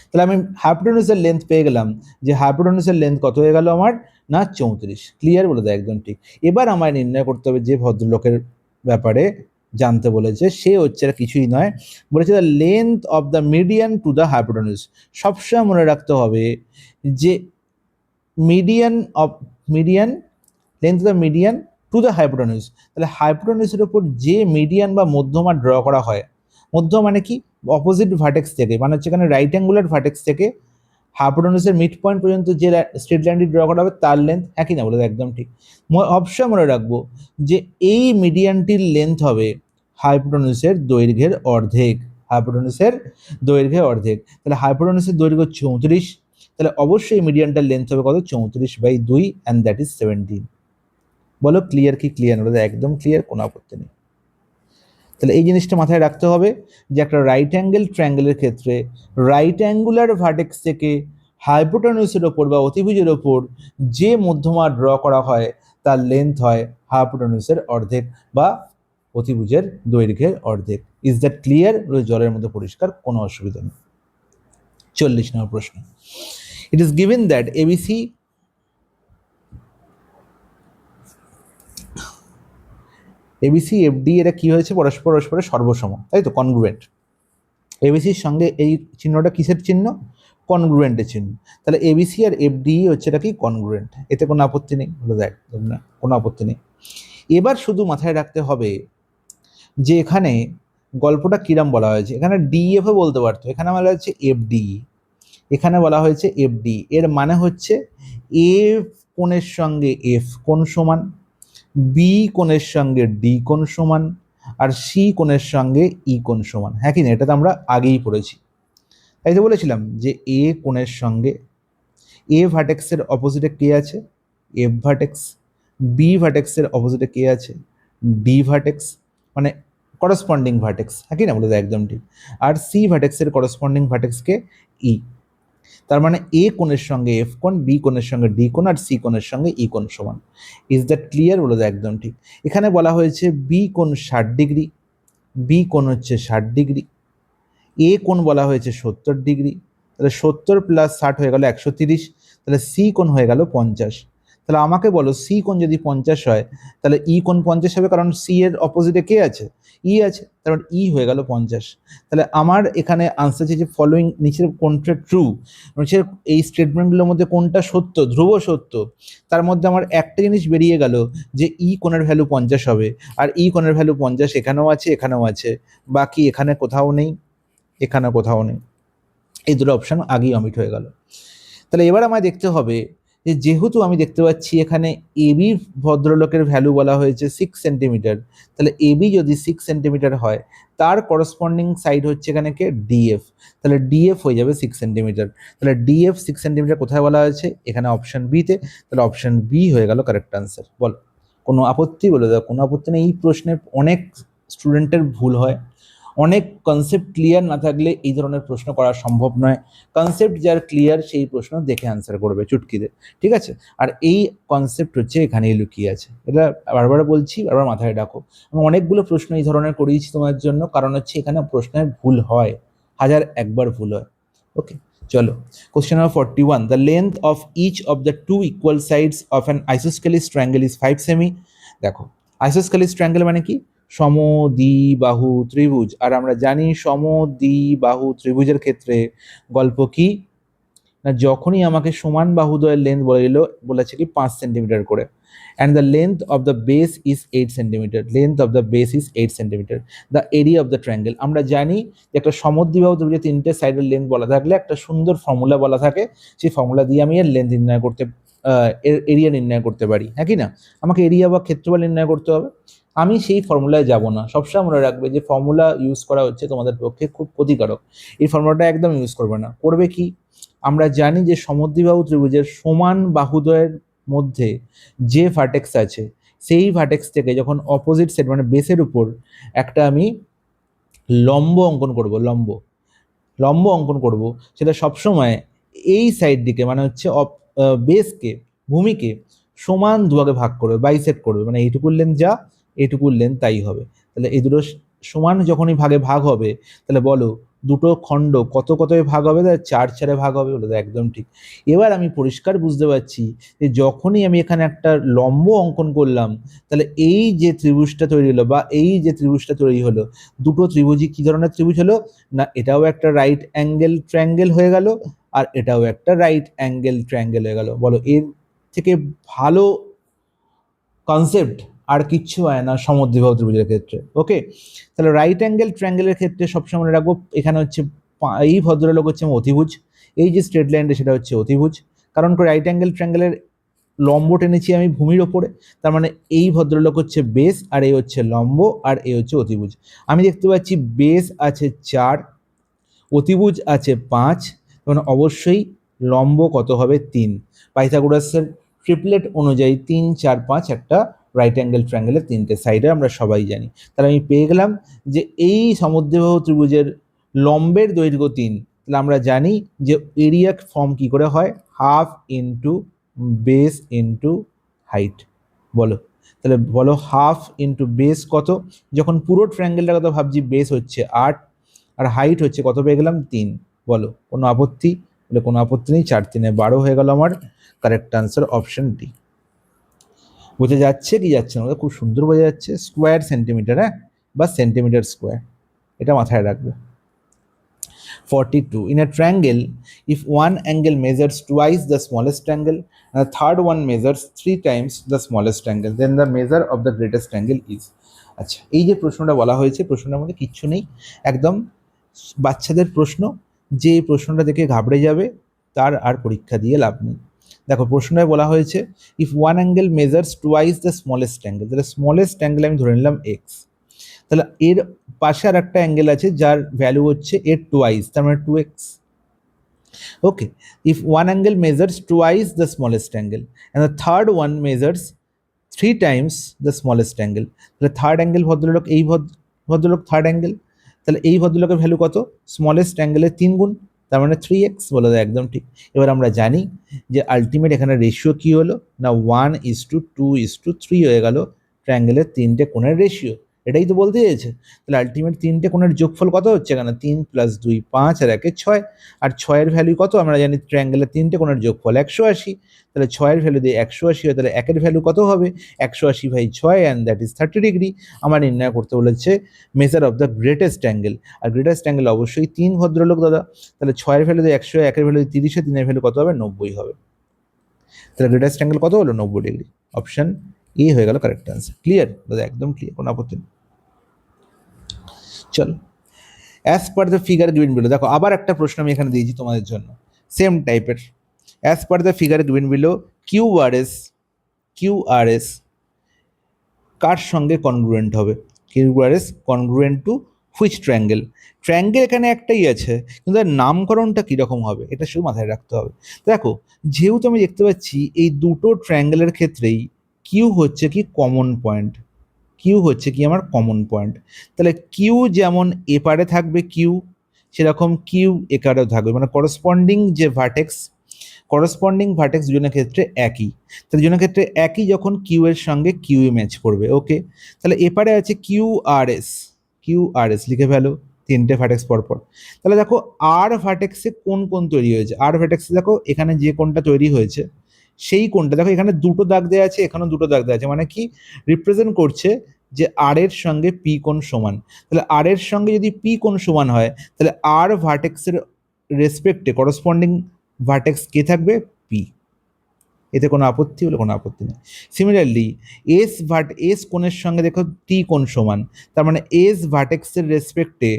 তাহলে আমি হাইপোটেনিউসের লেন্থ পেয়ে গেলাম, যে হাইপোটেনিউসের লেন্থ কত হয়ে গেল আমার, না 34। ক্লিয়ার? বলে দেয় একদম ঠিক। এবার আমায় নির্ণয় করতে হবে যে ভদ্রলোকের ব্যাপারে জানতে বলেছে, সে হচ্ছে আর কিছুই নয়, বলেছে the length of the median to the hypotenuse. সবসময় মনে রাখতে হবে যে median of median length of the median to the hypotenuse. তাহলে হাইপোটেনিউসের উপর যে মিডিয়ান বা মধ্যমা ড্র করা হয়, মধ্য মানে কি, অপোজিট ভার্টেক্স থেকে, মানে হচ্ছে এখানে রাইট অ্যাঙ্গুলার ভার্টেক্স থেকে হাইপোটেনিউসের মিড পয়েন্ট পর্যন্ত যে স্ট্রেট লাইনটি ড্র করা হবে তার লেন্থ, একই না? বলে একদম ঠিক। অবশ্যই মনে রাখবো যে এই মিডিয়ানটির লেন্থ হবে হাইপোটেনিউসের দৈর্ঘ্যের অর্ধেক, হাইপোটেনিউসের দৈর্ঘ্যের অর্ধেক। তাহলে হাইপোটেনিউসের দৈর্ঘ্য 34, তাহলে অবশ্যই মিডিয়ানটার লেন্থ হবে কত, 34/2, অ্যান্ড দ্যাট ইজ 17। বলো ক্লিয়ার কি ক্লিয়ার? বলে একদম ক্লিয়ার, কোনো আপত্তি নেই। তাহলে এই জিনিসটা মাথায় রাখতে হবে যে একটা রাইট অ্যাঙ্গেল ট্রায়াঙ্গেলের ক্ষেত্রে রাইট অ্যাঙ্গুলার ভার্টেক্স থেকে হাইপোটেনিউসের ওপর বা অতিভুজের ওপর যে মধ্যমা ড্র করা হয় তার লেন্থ হয় হাইপোটেনিউসের অর্ধেক বা অতিভুজের দৈর্ঘ্যের অর্ধেক। Is that clear? জলের মধ্যে পরিষ্কার, কোনো অসুবিধা নেই। 40 নম্বর প্রশ্ন। It is given that ABC ABC FD এরা কি হয়েছে, পরস্পরের সর্বসম, তাই তো, কনগ্রুয়েন্ট। এবিসির সঙ্গে এই চিহ্নটা কিসের চিহ্ন, কনগ্রুয়েন্টের চিহ্ন। তাহলে এবিসি আর এফডি হচ্ছে এটা কি, কনগ্রুয়েন্ট। এতে কোনো আপত্তি নেই, বলে দেখ না, কোনো আপত্তি নেই। এবার শুধু মাথায় রাখতে হবে যে এখানে গল্পটা কিরাম বলা হয়েছে। এখানে ডিএফও বলতে পারতো, এখানে বলা হচ্ছে এফডি, এখানে বলা হয়েছে এফডি। এর মানে হচ্ছে এ কোণের সঙ্গে এফ কোণ সমান, বি কোণের সঙ্গে ডি কোণ সমান, আর সি কোণের সঙ্গে ই কোণ সমান। হ্যাঁ কি না? এটা তো আমরা আগেই পড়েছি। তাই তো বলেছিলাম যে এ কোণের সঙ্গে এ ভার্টেক্সের অপোজিটে কে আছে, এফ ভার্টেক্স। বি ভার্টেক্সের অপোজিটে কে আছে, ডি ভার্টেক্স, মানে করসপন্ডিং ভার্টেক্স। হ্যাঁ কি না? বলে একদম ঠিক। আর সি ভার্টেক্সের করসপন্ডিং ভার্টেক্সকে ই। তার মানে এ কোণের সঙ্গে এফ কোণ, বি কোণের সঙ্গে ডি কোণ, আর সি কোণের সঙ্গে ই কোণ সমান। Is that clear? বলে একদম ঠিক। এখানে বলা হয়েছে বি কোণ 60°, বি কোণ হচ্ছে 60°, এ কোণ বলা হয়েছে 70°, তাহলে 70 + 60 হয়ে গেল 130, তাহলে সি কোণ হয়ে গেল 50। তাহলে আমাকে বলো সি কোণ যদি 50 হয় তাহলে ই কোণ 50 হবে, কারণ সি এর অপোজিটে কে আছে, ই আছে, তার ই হয়ে গেল 50। তাহলে আমার এখানে আনসার যে ফলোয়িং নিচের কোনটা ট্রু, নিচের এই স্টেটমেন্টগুলোর মধ্যে কোনটা সত্য, ধ্রুব সত্য, তার মধ্যে আমার একটা জিনিস বেরিয়ে গেল যে ই কোণের ভ্যালু 50 হবে, আর ই কোণের ভ্যালু 50 এখানেও আছে, এখানেও আছে, বাকি এখানে কোথাও নেই, এখানে কোথাও নেই। এই দুটো অপশান আগেই অমিট হয়ে গেল। তাহলে এবার আমায় দেখতে হবে যে যেহেতু আমি দেখতে পাচ্ছি এখানে এবি ভদ্রলোকের ভ্যালু বলা হয়েছে 6 সেন্টিমিটার, তাহলে এবি যদি 6 সেন্টিমিটার হয় তার করসপন্ডিং সাইড হচ্ছে এখানে কে, ডিএফ। তাহলে ডিএফ হয়ে যাবে 6 সেন্টিমিটার। তাহলে ডিএফ 6 সেন্টিমিটার কোথায় বলা হয়েছে, এখানে অপশান বিতে। তাহলে অপশান বি হয়ে গেল কারেক্ট আনসার। বলো কোনো আপত্তি? বলে দাও কোনো আপত্তি নেই। এই প্রশ্নে অনেক স্টুডেন্টের ভুল হয়, অনেক কনসেপ্ট ক্লিয়ার না থাকলে এই ধরনের প্রশ্ন করা সম্ভব নয়। কনসেপ্ট যার ক্লিয়ার সেই প্রশ্ন দেখে অ্যান্সার করবে চুটকিতে, ঠিক আছে? আর এই কনসেপ্ট হচ্ছে এখানেই লুকিয়ে আছে, এটা বারবার বলছি, বারবার মাথায় রাখো। আমি অনেকগুলো প্রশ্ন এই ধরনের করিয়েছি তোমার জন্য, কারণ হচ্ছে এখানে প্রশ্নের ভুল হয়, হাজার একবার ভুল হয়। ওকে, চলো question number 41। The length of each of the two equal sides of an isosceles triangle is 5 cm. দেখো আইসোস্কেলিস ট্রায়াঙ্গেল মানে কি, সমদ্বিবাহু ত্রিভুজ। আর আমরা জানি সমদ্বিবাহু ত্রিভুজের ক্ষেত্রে গল্প কি না, যখনই আমাকে সমান বাহুদ্বয়ের লেন্থ বলে দিল, বলেছে কি 5 সেন্টিমিটার করে, and the length of the base is 8 centimetre, length of the base is 8 centimetre, the area of the triangle. আমরা জানি যে একটা সমদ্বিবাহু ত্রিভুজের 3টে সাইডের লেন্থ বলা থাকলে একটা সুন্দর ফর্মুলা বলা থাকে, সেই ফর্মুলা দিয়ে আমি এর লেন্থ নির্ণয় করতে, এর এরিয়া নির্ণয় করতে পারি। হ্যাঁ কি না? আমাকে এরিয়া বা ক্ষেত্রফল নির্ণয় করতে হবে, আমি সেই ফর্মুলায় যাব না। সবসময় মনে রাখবে যে ফর্মুলা ইউজ করা হচ্ছে তোমাদের পক্ষে খুব ক্ষতিকারক। এই ফর্মুলাটা একদম ইউজ করবে না। করবে কি, আমরা জানি যে সমদ্বিবাহু ত্রিভুজের সমান বাহুদ্বয়ের মধ্যে যে ভার্টেক্স আছে সেই ভার্টেক্স থেকে যখন অপোজিট সাইড মানে বেসের উপর একটা আমি লম্ব অঙ্কন করব, লম্ব অঙ্কন করব, সেটা সবসময় এই সাইড দিকে মানে হচ্ছে বেসকে, ভূমিকে সমান দুভাগে ভাগ করবে, বাইসেক্ট করবে, মানে এইটুকুর লেন্থ যা, এইটুকুর লেন্থ তাই হবে। তাহলে এই দুটো সমান যখনই ভাগে ভাগ হবে, তাহলে বলো দুটো খণ্ড কত কত ভাগ হবে, তাহলে 4 ভাগ হবে, বলে একদম ঠিক। এবার আমি পরিষ্কার বুঝতে পারছি যে যখনই আমি এখানে একটা লম্ব অঙ্কন করলাম, তাহলে এই যে ত্রিভুজটা তৈরি হলো বা এই যে ত্রিভুজটা তৈরি হলো, দুটো ত্রিভুজই কি ধরনের ত্রিভুজ হলো না, এটাও একটা রাইট অ্যাঙ্গেল ট্রায়াঙ্গেল হয়ে গেল, আর এটাও একটা রাইট অ্যাঙ্গেল ট্রায়াঙ্গেল হয়ে গেল। বলো এর থেকে ভালো কনসেপ্ট আর কিচ্ছু হয় না সমদ্বিবাহু ত্রিভুজের ক্ষেত্রে। ওকে, তাহলে রাইট অ্যাঙ্গেল ট্রায়াঙ্গেলের ক্ষেত্রে সবসময় মনে রাখবো এখানে হচ্ছে এই ভদ্রলোক হচ্ছে অতিভুজ, এই যে স্ট্রেট লাইনটা সেটা হচ্ছে অতিভুজ, কারণ রাইট অ্যাঙ্গেল ট্রায়াঙ্গেলের লম্ব টেনেছি আমি ভূমির ওপরে, তার মানে এই ভদ্রলোক হচ্ছে বেস, আর এই হচ্ছে লম্ব, আর এই হচ্ছে অতিভুজ। আমি দেখতে পাচ্ছি বেস আছে 4, অতিভুজ আছে 5, তখন অবশ্যই লম্ব কত হবে 3। পাইথাগোরাসের ট্রিপলেট অনুযায়ী 3, 4, 5 একটা রাইট অ্যাঙ্গেল ট্রায়াঙ্গেলের 3টে সাইডে আমরা সবাই জানি। তাহলে আমি পেয়ে গেলাম যে এই সমদ্বিবাহু ত্রিভুজের লম্বের দৈর্ঘ্য 3। তাহলে আমরা জানি যে এরিয়া ফর্ম কি করে হয়, half into base into height. বলো তাহলে বলো হাফ ইন্টু বেস কত, যখন পুরো ট্রায়াঙ্গেলটার কথা ভাবছি বেস হচ্ছে 8 আর হাইট হচ্ছে কত পেয়ে গেলাম 3। বলো কোনো আপত্তি, বলে কোনো আপত্তি নেই, 4 3 12 হয়ে গেল আমার কারেক্ট আনসার অপশন ডি। বোঝা যাচ্ছে কি যাচ্ছে না, খুব সুন্দর বোঝা যাচ্ছে। স্কোয়ার সেন্টিমিটার, হ্যাঁ, বা সেন্টিমিটার স্কোয়ার, এটা মাথায় রাখবে। 42. In a triangle, if one angle measures twice the smallest angle and the third one measures 3 times the smallest angle, then the measure of the greatest angle is. আচ্ছা, এই যে প্রশ্নটা বলা হয়েছে, প্রশ্নটার মধ্যে কিচ্ছু নেই, একদম বাচ্চাদের প্রশ্ন, যে এই প্রশ্নটা দেখে ঘাবড়ে যাবে তার আর পরীক্ষা দিয়ে লাভ নেই। দেখো প্রশ্নটায় বলা হয়েছে if one angle measures twice the smallest angle, তাহলে স্মলেস্ট অ্যাঙ্গেল আমি ধরে নিলাম এক্স, তাহলে এর পাশে আর একটা অ্যাঙ্গেল আছে যার ভ্যালু হচ্ছে এর টুয়াইস, তার মানে 2x। Okay, if one angle measures twice the smallest angle and the third one measures 3 Times the smallest angle, তাহলে থার্ড অ্যাঙ্গেল ভদ্রলোক, এই ভদ্রলোক থার্ড অ্যাঙ্গেল, তাহলে এই ভদ্রলোকের ভ্যালু কত, স্মলেস্ট অ্যাঙ্গেলের 3 গুণ, তার মানে 3x। বলে দেয় একদম ঠিক। এবার আমরা জানি যে আলটিমেট এখানে রেশিও কি হলো না 1:2:3 হয়ে গেল ট্রায়াঙ্গেলের 3টে কোণের রেশিও, এটাই তো বলতে চেয়েছে। তাহলে আলটিমেট 3টে কোণের যোগফল কত হচ্ছে, কেন 3 + 2 5 আর 1 6, আর 6-এর ভ্যালু কত আমরা জানি, ট্রায়াঙ্গেলের 3টে কোণের যোগফল 180, তাহলে 6-এর ভ্যালু দিয়ে 180 হয়, তাহলে 1-এর ভ্যালু কত হবে 180/6 অ্যান্ড দ্যাট ইজ 30 ডিগ্রি। আমার নির্ণয় করতে বলেছে measure of the greatest angle, আর গ্রেটেস্ট অ্যাঙ্গেল অবশ্যই 3 ভদ্রলোক দাদা, তাহলে 6-এর ভ্যালু দিয়ে 100, 1-এর ভ্যালু 30, 3-এর ভ্যালু কত হবে 90 হবে, তাহলে গ্রেটেস্ট অ্যাঙ্গেল কত হলো 90 ডিগ্রি। অপশন এ হয়ে গেল কারেক্ট আনসার। ক্লিয়ার দাদা, একদম ক্লিয়ার, কোনো আপত্তি নেই। চলো, as per the figure given below, দেখো আবার একটা প্রশ্ন আমি এখানে দিয়েছি তোমাদের জন্য সেম টাইপের। As per the figure given below QRS কার সঙ্গে কনগ্রুয়েন্ট হবে, QRS congruent to which triangle, triangle এখানে একটাই আছে কিন্তু এর নামকরণটা কীরকম হবে এটা শুধু মাথায় রাখতে হবে। দেখো যেহেতু আমি দেখতে পাচ্ছি এই দুটো ট্রায়াঙ্গেলের ক্ষেত্রেই কিউ হচ্ছে কি কমন পয়েন্ট, কিউ হচ্ছে কি আমার কমন পয়েন্ট, তাহলে কিউ যেমন এপারে থাকবে কিউ, সেরকম কিউ একারেও থাকবে, মানে করসপন্ডিং ভার্টেক্স দুজনের ক্ষেত্রে একই, তাহলে দুজনের ক্ষেত্রে একই যখন কিউ এর সঙ্গে কিউ ম্যাচ করবে। ওকে, তাহলে এপারে আছে কিউআরএস লিখে ফেলো 3টে ভার্টেক্স পরপর। তাহলে দেখো আর ভার্টেক্সে কোন কোন তৈরি হয়েছে, আর ভার্টেক্সে দেখো এখানে যে কোনটা তৈরি হয়েছে সেই কোনটা দেখো, এখানে দুটো দাগ দেওয়া আছে, এখানেও দুটো দাগ দেওয়া আছে, মানে কি রিপ্রেজেন্ট করছে যে আর এর সঙ্গে পি কোণ সমান। তাহলে আর এর সঙ্গে যদি পি কোণ সমান হয়, তাহলে আর ভার্টেক্সের রেসপেক্টে করসপন্ডিং ভার্টেক্স কে থাকবে, পি। এতে কোনো আপত্তি, হলে কোনো আপত্তি নেই। সিমিলারলি এস কোণের সঙ্গে দেখো টি কোণ সমান, তার মানে এস ভার্টেক্সের রেসপেক্টে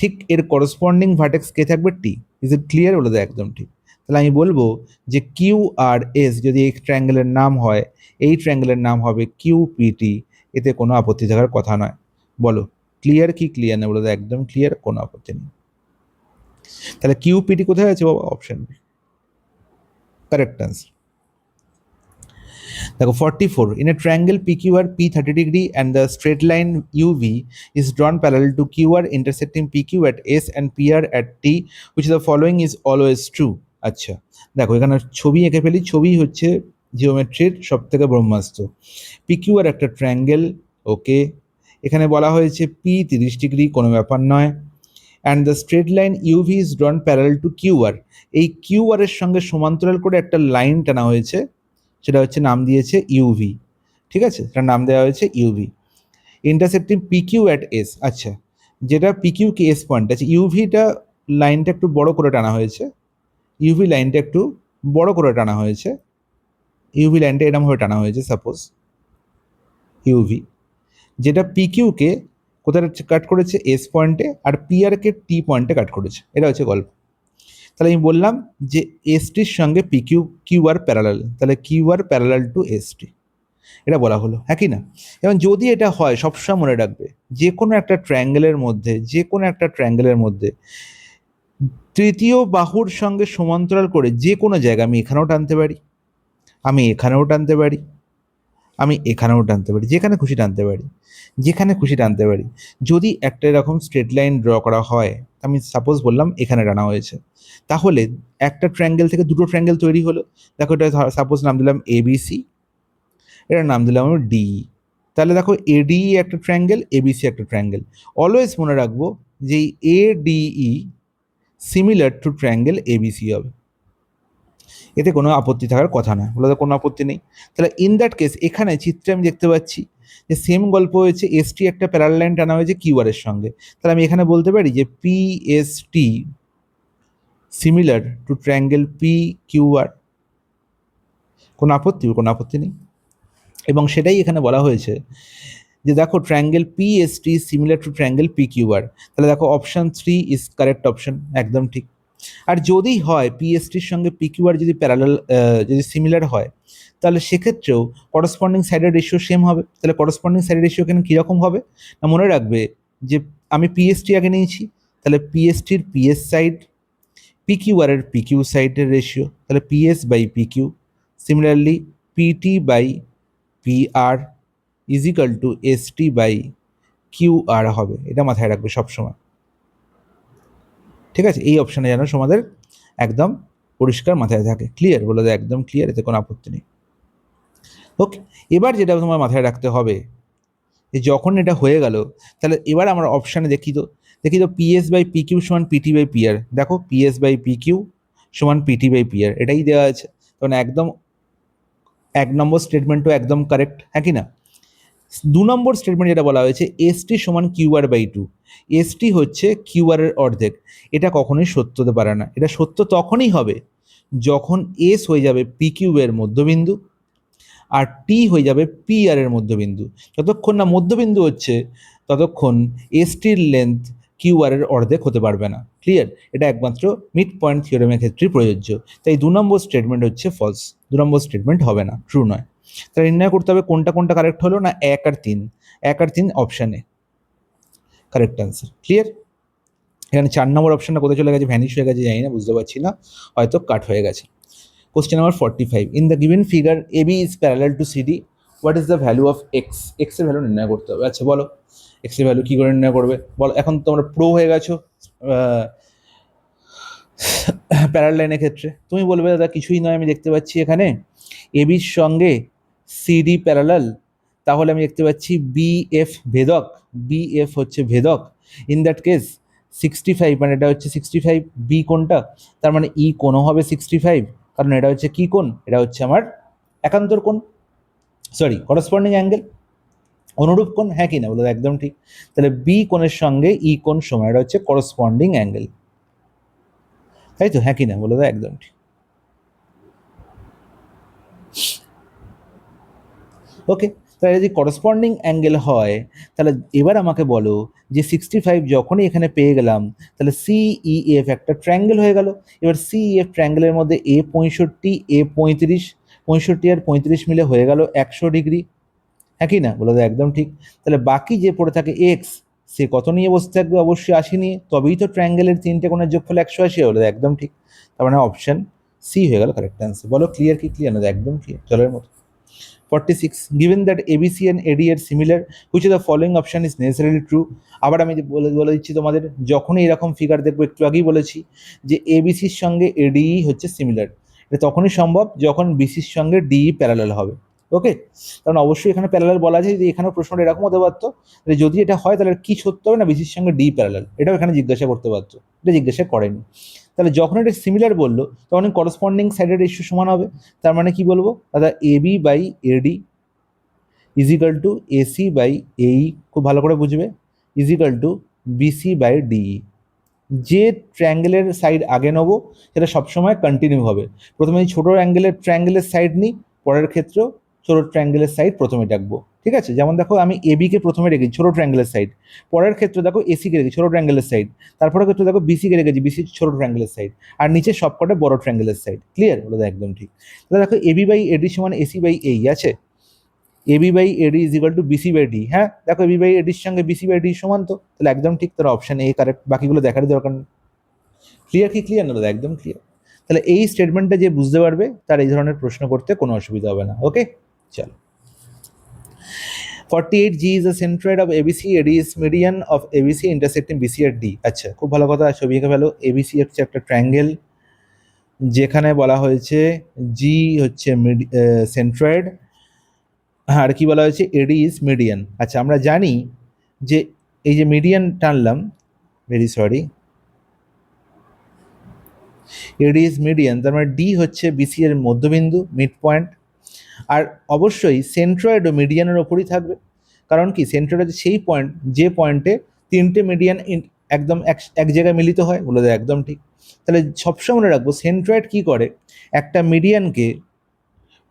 ঠিক এর করসপন্ডিং ভার্টেক্স কে থাকবে, টি। ইজ ইট ক্লিয়ার, বলে দেয় একদম ঠিক। তাহলে আমি বলবো যে কিউ আর এস যদি এই ট্রায়াঙ্গেলের নাম হয়, এই ট্রায়াঙ্গেলের নাম হবে কিউপিটি, এতে কোনো আপত্তি থাকার কথা নয়। বলো ক্লিয়ার কি ক্লিয়ার না, বলে দেয় একদম ক্লিয়ার, কোনো আপত্তি নেই। তাহলে কিউপিটি কোথায় আছে বাবা, অপশন বি কারেক্ট আনসার। দেখো 44, in a triangle PQR P 30 degree and the straight line UV is drawn parallel to QR intersecting PQ at S and PR at T, which the following is always true. আচ্ছা দেখো এখানে ছবি এঁকে ফেলি, ছবি হচ্ছে জিওমেট্রির সব থেকে ব্রহ্মাস্ত্র। PQR একটা ট্রায়াঙ্গেল, ওকে, এখানে বলা হয়েছে P 30 ডিগ্রি, কোনো ব্যাপার নয়, and the straight line UV is drawn parallel to QR. এই কিউআর এর সঙ্গে সমান্তরাল করে একটা লাইন টানা হয়েছে, সেটা হচ্ছে নাম দিয়েছে ইউভি। ঠিক আছে, এটার নাম দেওয়া হয়েছে UV. Intersecting PQ at S. আচ্ছা, যেটা পিকিউ কে এস পয়েন্ট আছে, ইউভিটা লাইনটা একটু বড় করে টানা হয়েছে, ইউভি লাইনটা একটু বড় করে টানা হয়েছে, ইউভি লাইনটা এরকমভাবে টানা হয়েছে সাপোজ ইউভি, যেটা পিকিউকে কোথায় কাট করেছে এস পয়েন্টে, আর পিআরকে টি পয়েন্টে কাট করেছে। এটা হচ্ছে গল্প। তাহলে আমি বললাম যে এসটির সঙ্গে পিকিউ কিউআর প্যারালাল, তাহলে কিউআর প্যারালাল টু এসটি, এটা বলা হলো, হ্যাঁ কি না? এবং যদি এটা হয়, সবসময় মনে রাখবে যে কোনো একটা ট্রায়াঙ্গেলের মধ্যে তৃতীয় বাহুর সঙ্গে সমান্তরাল করে যে কোনো জায়গা আমি এখানেও টানতে পারি, আমি এখানেও টানতে পারি, আমি এখানেও টানতে পারি, যেখানে খুশি টানতে পারি, যেখানে খুশি টানতে পারি। যদি একটা এরকম স্ট্রেট লাইন ড্র করা হয়, আমি সাপোজ বললাম এখানে টানা হয়েছে, তাহলে একটা ট্রায়াঙ্গেল থেকে দুটো ট্রায়াঙ্গেল তৈরি হলো। দেখো, এটা সাপোজ নাম দিলাম এবিসি, এটার নাম দিলাম আমি ডিই। তাহলে দেখো, এডিই একটা ট্রায়াঙ্গেল, এবিসি একটা ট্রায়াঙ্গেল। অলওয়েজ মনে রাখবো যে ADE similar to triangle ABC হবে, এতে কোনো আপত্তি থাকার কথা না, বলে কোনো আপত্তি নেই। তাহলে ইন দ্যাট কেস এখানে চিত্রে আমি দেখতে পাচ্ছি যে সেম গল্প হয়েছে, এসটি একটা প্যারালাল লাইন টানা হয়েছে কিউআর এর সঙ্গে। তাহলে আমি এখানে বলতে পারি যে PST similar to triangle P QR, কোনো আপত্তি নেই। এবং সেটাই এখানে বলা হয়েছে যে দেখো, triangle PST similar to triangle P QR. তাহলে দেখো, অপশন 3 ইজ কারেক্ট অপশন, একদম ঠিক। আর যদি হয় পিএসটির সঙ্গে পিকিউআর যদি প্যারালাল, যদি সিমিলার হয়, তাহলে সেক্ষেত্রেও করসপন্ডিং সাইডের রেশিও সেম হবে। তাহলে করসপন্ডিং সাইডের রেশিও এখানে কীরকম হবে না, মনে রাখবে যে আমি পিএসটি আগে নিয়েছি, তাহলে পিএসটির পিএস সাইড, পিকিউআর এর পিকিউ সাইডের রেশিও, তাহলে PS by PQ. Similarly PT by PR is equal to ST by QR হবে। এটা মাথায় রাখবে সবসময়, ঠিক আছে? এই অপশানে যেন তোমাদের একদম পরিষ্কার মাথায় থাকে। ক্লিয়ার? বলে দেয় একদম ক্লিয়ার, এতে কোনো আপত্তি নেই। ওকে, এবার যেটা তোমার মাথায় রাখতে হবে যে যখন এটা হয়ে গেল, তাহলে এবার আমরা অপশানে দেখি তো পিএস বাই পিকিউ সমান পিটি বাই পিআর। দেখো, পিএস বাই পিকিউ সমান পিটি বাই পিআর, এটাই দেওয়া আছে। তখন একদম 1 নম্বর স্টেটমেন্টও একদম কারেক্ট, হ্যাঁ কি না? 2 নম্বর স্টেটমেন্ট যেটা বলা হয়েছে এসটি সমান কিউআর বাই 2, এসটি হচ্ছে কিউআর এর অর্ধেক। এটা কখনোই সত্য হতে পারে না। এটা সত্য তখনই হবে যখন এস হয়ে যাবে পিকিউ এর মধ্যবিন্দু আর টি হয়ে যাবে পিআর এর মধ্যবিন্দু। যতক্ষণ না মধ্যবিন্দু হচ্ছে ততক্ষণ এসটির লেন্থ কিউআর এর অর্ধেক হতে পারবে না। ক্লিয়ার? এটা একমাত্র মিড পয়েন্ট থিওরেমের ক্ষেত্রেই প্রযোজ্য। তাই 2 নম্বর স্টেটমেন্ট হচ্ছে ফলস, 2 নম্বর স্টেটমেন্ট হবে না, ট্রু নয়। তাহলে নির্ণয় করতে হবে কোনটা কারেক্ট হলো না, 1 আর 3, 1 আর 3 অপশানে কারেক্ট অ্যান্সার। ক্লিয়ার? এখানে 4 নম্বর অপশানটা কোথায় চলে গেছে, ভ্যানিশ হয়ে গেছে, জানি না, বুঝতে পারছি না, হয়তো কাট হয়ে গেছে। Question number 45, in the given figure AB is parallel to CD, what is the value of X? X এর ভ্যালু নির্ণয় করতে হবে। আচ্ছা বলো, এক্স এর ভ্যালু কী করে নির্ণয় করবে বলো? এখন তোমরা প্রো হয়ে গেছো প্যারালাল লাইনের ক্ষেত্রে। তুমি বলবে দাদা কিছুই নয়, আমি দেখতে পাচ্ছি এখানে এবির সঙ্গে সিডি প্যারালাল, তাহলে আমি দেখতে পাচ্ছি বিএফ ভেদক, বিএফ হচ্ছে ভেদক। ইন দ্যাট কেস 65, মানে এটা হচ্ছে 65, বি কোনটা, তার মানে ই কোণও হবে 65, কারণ এটা হচ্ছে কি কোণ, এটা হচ্ছে আমার একান্তর কোণ, সরি করসপন্ডিং অ্যাঙ্গেল, অনুরূপ কোণ, হ্যাঁ কি না? বলো একদম ঠিক। তাহলে বি কোণের সঙ্গে ই কোণ সমান, এটা হচ্ছে করসপন্ডিং অ্যাঙ্গেল, তাই তো? হ্যাঁ কি না? বলে দাও একদম ঠিক। ওকে, তাহলে যদি করসপন্ডিং অ্যাঙ্গেল হয়, তাহলে এবার আমাকে বলো যে 65 যখনই এখানে পেয়ে গেলাম, তাহলে সিইএফ একটা ট্রায়াঙ্গেল হয়ে গেল। এবার সিইএফ ট্রায়াঙ্গেলের মধ্যে এ 65, এ 35, 65 আর 35 মিলে হয়ে গেল 100 ডিগ্রি, হ্যাঁ কি না? বলে দাও একদম ঠিক। তাহলে বাকি যে পড়ে থাকে এক্স, সে কত নিয়ে বসে থাকবে? অবশ্যই 80 নিয়ে, তবেই তো ট্রায়াঙ্গেলের 3টে কোণের যোগফল 180 হলো, একদম ঠিক। তার মানে অপশন সি হয়ে গেল কারেক্ট অ্যান্সার। বলো ক্লিয়ার কি ক্লিয়ার না? একদম ক্লিয়ার, জলের মতো। 46, given that ABC and AD are similar, which of the following option is necessarily true? আবার আমি বলে দিচ্ছি তোমাদের, যখনই এরকম ফিগার দেখবো, একটু আগেই বলেছি যে এবিসির সঙ্গে এডিই হচ্ছে সিমিলার, এটা তখনই সম্ভব যখন বিসির সঙ্গে ডিই প্যারালাল হবে। ওকে, কারণ অবশ্যই এখানে প্যারালাল বলা আছে, যে এখানেও প্রশ্নটা এরকম হতে পারতো, যদি এটা হয় তাহলে কি সত্য হবে না বিসির সঙ্গে ডি প্যারালাল, এটাও এখানে জিজ্ঞাসা করতে পারতো, এটা জিজ্ঞাসা করেনি। তাহলে যখন এটা সিমিলার বললো তখন করসপন্ডিং সাইডের রেশিও সমান হবে। তার মানে কি বলবো দাদা, AB by AD is equal to AC by এই, খুব ভালো করে বুঝবে, is equal to BC by DE. যে ট্রায়াঙ্গেলের সাইড আগে নেবো সেটা সবসময় কন্টিনিউ হবে। প্রথমে ছোটো ট্রায়াঙ্গেলের সাইড নিই, পরের ক্ষেত্রেও ছোটো ট্রায়াঙ্গেলের সাইড প্রথমে ডাকবো, ঠিক আছে? যেমন দেখো আমি এবিকে প্রথমে রেখেছি ছোটো ট্রায়াঙ্গেলের সাইড, পরের ক্ষেত্রে দেখো এসিকে রেখেছি ছোটো ট্রায়াঙ্গেলের সাইড, তারপরের ক্ষেত্রে দেখো বিসিকে রেখেছি বিসি ছোটো ট্রায়াঙ্গেলের সাইড, আর নিচে সবকটা বড় ট্রায়াঙ্গেলের সাইড। ক্লিয়ার? বলে একদম ঠিক। তাহলে দেখো এবি বাই এডি সমান এসি বাই এই আছে, AB by AD is equal to BC by D. হ্যাঁ দেখো এবি বাই এডির সঙ্গে বিসি বাই ডি সমান, তো তাহলে একদম ঠিক, তার অপশন এ কারেক্ট, বাকিগুলো দেখারই দরকার নেই। ক্লিয়ার কি ক্লিয়ার না দাদা? একদম ক্লিয়ার। তাহলে এই স্টেটমেন্টটা যে বুঝতে পারবে তার এই ধরনের প্রশ্ন করতে কোনো অসুবিধা হবে না। ওকে, চলো। 48G is a centroid of ABC, AD is median of ABC intersecting BC at D। আচ্ছা, খুব ভালো কথা, ছবি এঁকে ফেলো। ABC হচ্ছে একটা ট্রায়াঙ্গেল যেখানে বলা হয়েছে জি হচ্ছে সেন্ট্রয়েড, আর কি বলা হয়েছে এডি ইজ মিডিয়ান। আচ্ছা, আমরা জানি যে এই যে মিডিয়ান টানলাম, very sorry, AD is median, তার মানে ডি হচ্ছে বিসি এর মধ্যবিন্দু, মিড পয়েন্ট। আর অবশ্যই সেন্ট্রয়েড ও মিডিয়ানের ওপরই থাকবে, কারণ কি সেন্ট্রয়েড হচ্ছে সেই পয়েন্ট যে পয়েন্টে তিনটে মিডিয়ান একদম এক জায়গায় মিলিত হয়, বলে দেয় একদম ঠিক। তাহলে সবসময় মনে রাখবো সেন্ট্রয়েড কি করে, একটা মিডিয়ানকে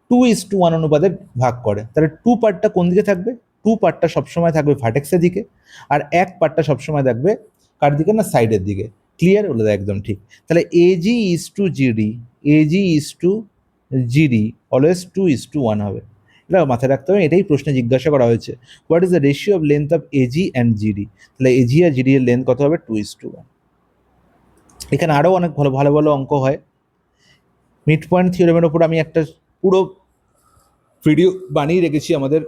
2:1 অনুপাতে ভাগ করে। তাহলে 2 পার্টটা কোন দিকে থাকবে? 2 পার্টটা সবসময় থাকবে ভার্টেক্সের দিকে, আর 1 পার্টটা সবসময় থাকবে কার দিকে না, সাইডের দিকে। ক্লিয়ার? বলে দেয় একদম ঠিক। তাহলে AG is two GD, AG is two GD always 2:1 হবে। এটা মাথায় রাখতে হবে, এটাই প্রশ্নে জিজ্ঞাসা করা হয়েছে, what is the ratio of length of AG and GD. তাহলে এজি আর জিডি এর লেন্থ কত হবে? 2:1। এখানে আরও অনেক ভালো ভালো ভালো অঙ্ক হয়। মিড পয়েন্ট থিওরেমের ওপর আমি একটা পুরো ভিডিও বানিয়ে রেখেছি আমাদের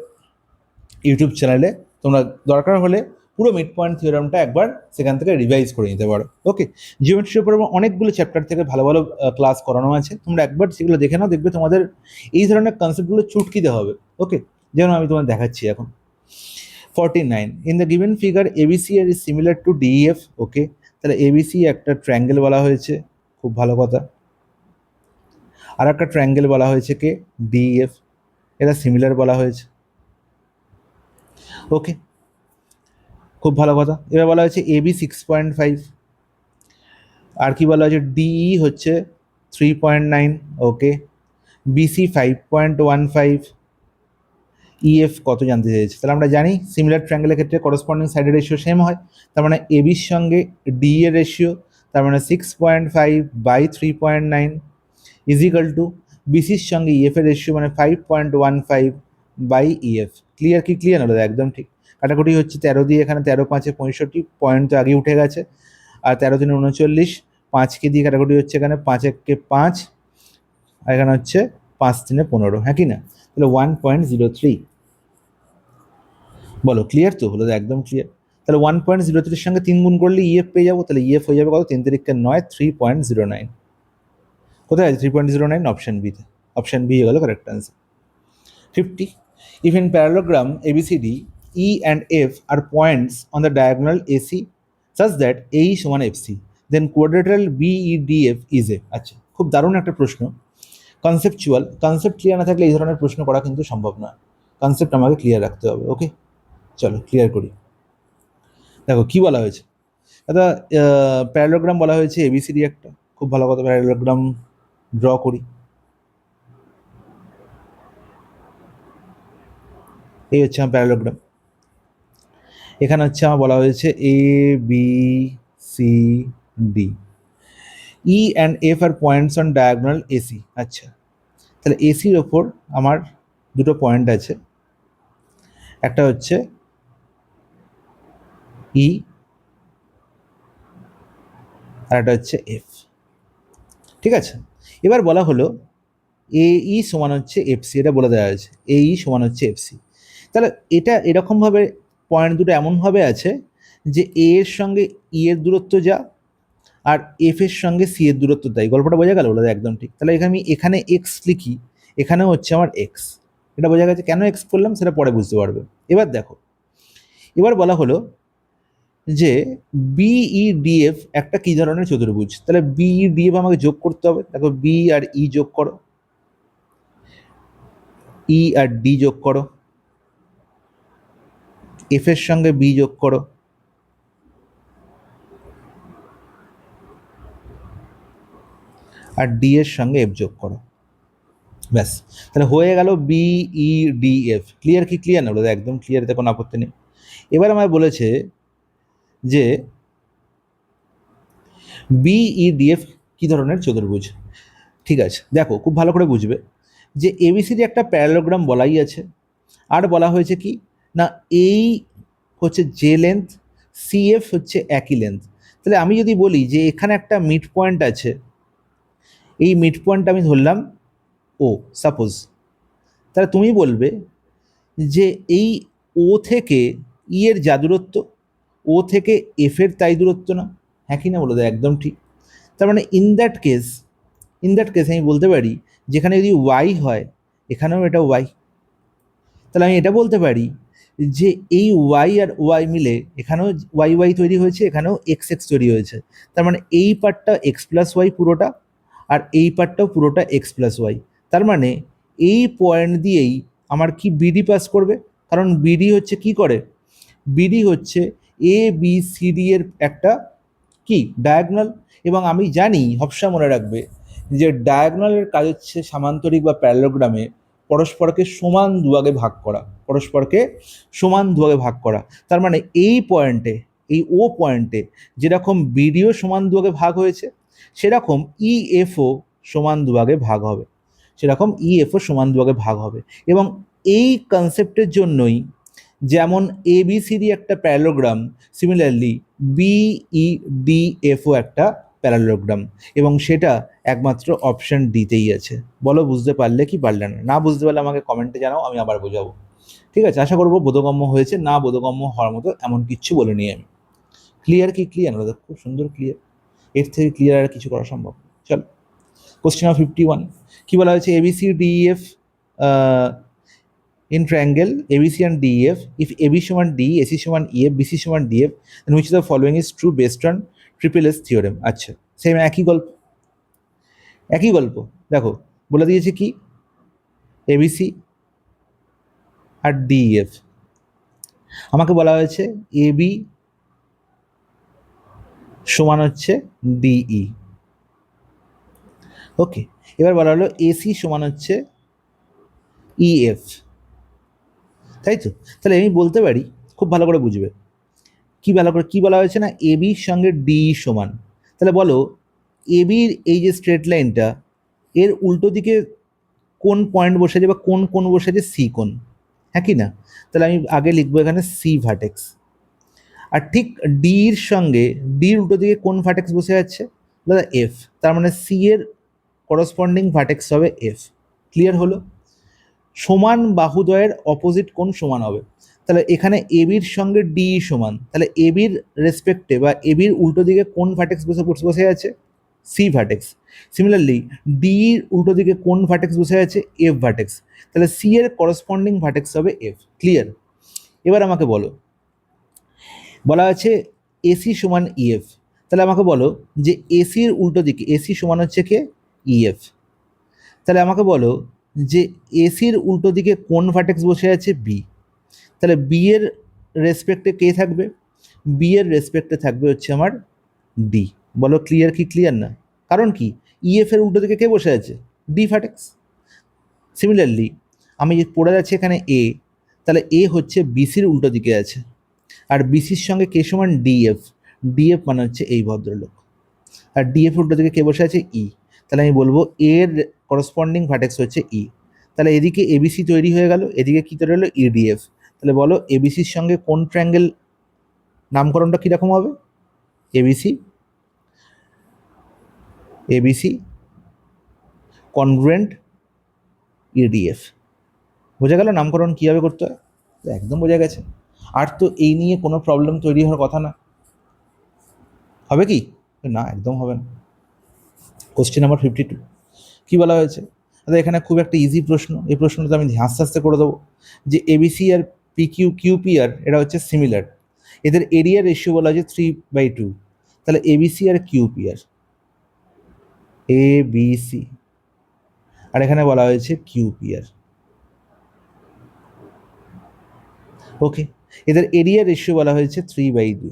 ইউটিউব চ্যানেলে, তোমরা দরকার হলে পুরো মিড পয়েন্ট থিওরামটা একবার সেখান থেকে রিভাইজ করে নিতে পারো। ওকে, জিওমেট্রির উপর অনেকগুলো চ্যাপ্টার থেকে ভালো ভালো ক্লাস করানো আছে, তোমরা একবার সেগুলো দেখে নাও, দেখবে তোমাদের এই ধরনের কনসেপ্টগুলো চুটকিতে হবে। ওকে, যেমন আমি তোমাদের দেখাচ্ছি এখন। 49 in the given figure ABC আর is similar to DF. Okay, তাহলে এবিসি একটা ট্রায়াঙ্গেল বলা হয়েছে, খুব ভালো কথা। আর একটা ট্রায়াঙ্গেল বলা হয়েছে কে, ডিএফ, এটা সিমিলার বলা হয়েছে। ওকে, খুব ভালো কথা। এবার বলা হয়েছে এবি 6.5, আর কি বলা হয়েছে ডিই হচ্ছে 3.9। ওকে, বিসি 5.15, ইএফ কত জানতে চেয়েছে। তাহলে আমরা জানি সিমিলার ট্রায়াঙ্গেলের ক্ষেত্রে করসপন্ডিং সাইডের রেশিও সেম হয়, তার মানে এবির সঙ্গে ডি এর রেশিও, তার মানে 6.5 বাই 3.9 ইজ ইকাল টু বিসির সঙ্গে ইএফ এর রেশিও, মানে 5.15 বাই ইএফ। ক্লিয়ার কি ক্লিয়ার? হলো একদম ঠিক। কাটাকুটি হচ্ছে 13 দিয়ে, এখানে 13×5 = 65, পয়েন্ট তো আগে উঠে গেছে, আর 13×3 = 39, 5কে দিয়ে কাটাকুটি হচ্ছে, এখানে 5×1 = 5, আর এখানে হচ্ছে 5×3 = 15, হ্যাঁ কি না? তাহলে 1.03। বলো ক্লিয়ার তো? হলো একদম ক্লিয়ার। তাহলে 1.03 সঙ্গে 3 গুণ করলে ইএফ পেয়ে যাবো, তাহলে ইএফ হয়ে যাবে কত? 3×9, 3.09। কোথায় আছে 3.09? অপশন বিতে, অপশন বি হয়ে গেল correct answer. 50 if in parallelogram ABCD E and F are points on the diagonal AC such that AE সমান FC, then quadrilateral BEDF is a। আচ্ছা, খুব দারুণ একটা প্রশ্ন, কনসেপচুয়াল। কনসেপ্ট ক্লিয়ার না থাকলে এই ধরনের প্রশ্ন করা কিন্তু সম্ভব না, কনসেপ্ট আমাকে ক্লিয়ার রাখতে হবে। ওকে, চলো ক্লিয়ার করি। দেখো কি বলা হয়েছে দাদা, প্যারালোগ্রাম বলা হয়েছে এবিসিডি একটা, খুব ভালো কথা। প্যারালোগ্রাম ড্র করি, এই হচ্ছে আমার প্যারালোগ্রাম। এখানে হচ্ছে আমার বলা হয়েছে A B C D, E and F are points on diagonal AC. আচ্ছা, তাহলে এসির ওপর আমার দুটো পয়েন্ট আছে, একটা হচ্ছে ই আর একটা হচ্ছে এফ, ঠিক আছে? এবার বলা হলো এই সমান হচ্ছে এফসি, এটা বলে দেওয়া হয়েছে এই সমান হচ্ছে এফসি। তাহলে এটা এরকমভাবে পয়েন্ট দুটো এমনভাবে আছে যে এ এর সঙ্গে ই এর দূরত্ব যা, আর এফ এর সঙ্গে সি এর দূরত্ব তাই। গল্পটা বোঝা গেল? বলে একদম ঠিক। তাহলে এখানে আমি এখানে এক্স লিখি, এখানেও হচ্ছে আমার এক্স, এটা বোঝা গেছে। কেন এক্স করলাম সেটা পরে বুঝতে পারবে। এবার দেখো, এবার বলা হলো যে বিইডিএফ একটা কি ধরনের চতুর্ভুজ। তাহলে বিইডিএফ আমাকে যোগ করতে হবে। দেখো, বি আর ই যোগ করো, ই আর ডি যোগ করো, এফ এর সঙ্গে বি যোগ করো, আর ডি এর সঙ্গে এফ যোগ করো। ব্যাস, তাহলে হয়ে গেল বিইডিএফ। ক্লিয়ার কি ক্লিয়ার না? বলো একদম ক্লিয়ার, এতে কোনো আপত্তি নেই। এবার আমায় বলেছে যে বিইডিএফ কি ধরনের চতুর্ভুজ। ঠিক আছে, দেখো খুব ভালো করে বুঝবে যে এবিসিডি একটা প্যারালোগ্রাম বলাই আছে, আর বলা হয়েছে কি না, এই হচ্ছে যে লেন্থ, সিএফ হচ্ছে একই লেন্থ। তাহলে আমি যদি বলি যে এখানে একটা মিড পয়েন্ট আছে, এই মিড পয়েন্ট আমি ধরলাম ও সাপোজ, তাহলে তুমি বলবে যে এই ও থেকে ই এর যা দূরত্ব, ও থেকে এফ এর তাই দূরত্ব না? হ্যাঁ কি না বলো? একদম ঠিক। তার মানে ইন দ্যাট কেস আমি বলতে পারি যেখানে যদি ওয়াই হয় এখানেও এটা ওয়াই। তাহলে আমি এটা বলতে পারি যে এই ওয়াই আর ওয়াই মিলে এখানেও ওয়াই ওয়াই তৈরি হয়েছে, এখানেও এক্স এক্স তৈরি হয়েছে। তার মানে এই পার্টটা এক্স প্লাস ওয়াই পুরোটা, আর এই পার্টটাও পুরোটা এক্স প্লাস ওয়াই। তার মানে এই পয়েন্ট দিয়েই আমার কি বিডি পাস করবে, কারণ বিডি হচ্ছে কি করে, বিডি হচ্ছে এ বি সি ডি এর একটা কি ডায়াগনাল। এবং আমি জানি, হবসা মনে রাখবে, যে ডায়াগনালের কাজ হচ্ছে সামান্তরিক বা প্যারালোগ্রামে পরস্পরকে সমান দুভাগে ভাগ করা, পরস্পরকে সমান দুভাগে ভাগ করা। তার মানে এই পয়েন্টে, এই ও পয়েন্টে যেরকম বিডিও সমান দুভাগে ভাগ হয়েছে, সেরকম ইএফও সমান দুভাগে ভাগ হবে, সেরকম ইএফও সমান দুভাগে ভাগ হবে। এবং এই কনসেপ্টের জন্যই যেমন এবিসিডি একটা প্যারালোগ্রাম, সিমিলারলি বিইডিএফও একটা প্যারালোগ্রাম, এবং সেটা একমাত্র অপশন ডিতেই আছে। বলো বুঝতে পারলে কি পারলে না? না বুঝতে পারলে আমাকে কমেন্টে জানাও, আমি আবার বোঝাবো। ঠিক আছে, আশা করবো বোধগম্য হয়েছে। না বোধগম্য হওয়ার মতো এমন কিচ্ছু বলিনি আমি। ক্লিয়ার কি ক্লিয়ার না? খুব সুন্দর ক্লিয়ার, এর থেকে ক্লিয়ার আর কিছু করা সম্ভব? চলো, কোশ্চেন নাম্বার 51 কি বলা হয়েছে? ABCDEF in triangle ABC and DEF, if AB সমান D, AC সমান EF, BC সমান DF, then which of the following is true based on Triple S theorem? আচ্ছা, সেম একই গল্প, একই গল্প। দেখো বলে দিয়েছে কি, ABC আর DEF। আমাকে বলা হয়েছে AB সমান হচ্ছে DE। ওকে, এবার বলা হলো AC সমান হচ্ছে EF, তাই তো? তাহলে আমি বলতে পারি, খুব ভালো করে বুঝবে, কি ভালো করে কি বলা হয়েছে না, এবির সঙ্গে ডি সমান। তাহলে বলো এবির এই যে স্ট্রেট লাইনটা, এর উল্টো দিকে কোন পয়েন্ট বসে আছে বা কোন কোন বসে আছে? সি কোন, হ্যাঁ কি না? তাহলে আমি আগে লিখবো এখানে সি ভার্টেক্স। আর ঠিক ডির সঙ্গে, ডির উল্টো দিকে কোন ভার্টেক্স বসে আছে? দাদা এফ। তার মানে সি এর করসপন্ডিং ভার্টেক্স হবে এফ। ক্লিয়ার হলো? সমান বাহুদ্বয়ের অপোজিট কোণ সমান হবে। তাহলে এখানে এবির সঙ্গে ডি সমান, তাহলে এবির রেসপেক্টে বা এবির উল্টো দিকে কোন ভার্টেক্স বসে আছে? C vertex. সিমিলারলি ডির উল্টো দিকে কোন ভার্টেক্স বসে আছে? F vertex. তাহলে সি এর করসপন্ডিং ভার্টেক্স হবে এফ। ক্লিয়ার? এবার আমাকে বলো, বলা আছে এসি সমান ইএফ। তাহলে আমাকে বলো যে এসির উল্টো দিকে, এসি সমান হচ্ছে কে? ইএফ। তাহলে আমাকে বলো যে এসির উল্টো দিকে কোন ভার্টেক্স বসে আছে? বি। তাহলে বি এর রেসপেক্টে কে থাকবে? বি এর রেসপেক্টে থাকবে হচ্ছে আমার ডি। বলো ক্লিয়ার কি ক্লিয়ার না? কারণ কি, ইএফ এর উল্টো দিকে কে বসে আছে? D vertex. সিমিলারলি আমি যে পড়ে যাচ্ছি এখানে এ, তাহলে এ হচ্ছে বিসির উল্টো দিকে আছে, আর বিসির সঙ্গে কে সমান? ডিএফ। ডিএফ মানে হচ্ছে এই ভদ্রলোক, আর ডিএফ উল্টো দিকে কে বসে আছে? ই। তাহলে আমি বলবো এর করসপন্ডিং ভার্টেক্স হচ্ছে ই। তাহলে এদিকে এবিসি তৈরি হয়ে গেল, এদিকে কি তৈরি হলো? ইডিএফ। তাহলে বলো এবিসির সঙ্গে কোন ট্রায়াঙ্গেল নামকরণটা কীরকম হবে? ABC, ABC congruent IDF. বোঝা গেল নামকরণ কীভাবে করতে হয়? তো একদম বোঝা গেছে। আর তো এই নিয়ে কোনো প্রবলেম তৈরি হওয়ার কথা না, হবে কি না? একদম হবে না। কোশ্চেন নাম্বার 52 কি বলা হয়েছে? দাদা এখানে খুব একটা ইজি প্রশ্ন, এই প্রশ্নটা তো আমি আস্তে আস্তে করে দেবো। যে এবিসি আর পিকিউ কিউপিআর এরা হচ্ছে সিমিলার, এদের এরিয়া রেশিও বলা হচ্ছে 3/2, তাহলে এবিসি আর কিউপিআর, এবিসি আর এখানে বলা হয়েছে কিউপিআর, ওকে। এদের এরিয়া রেশিও বলা হয়েছে 3/2,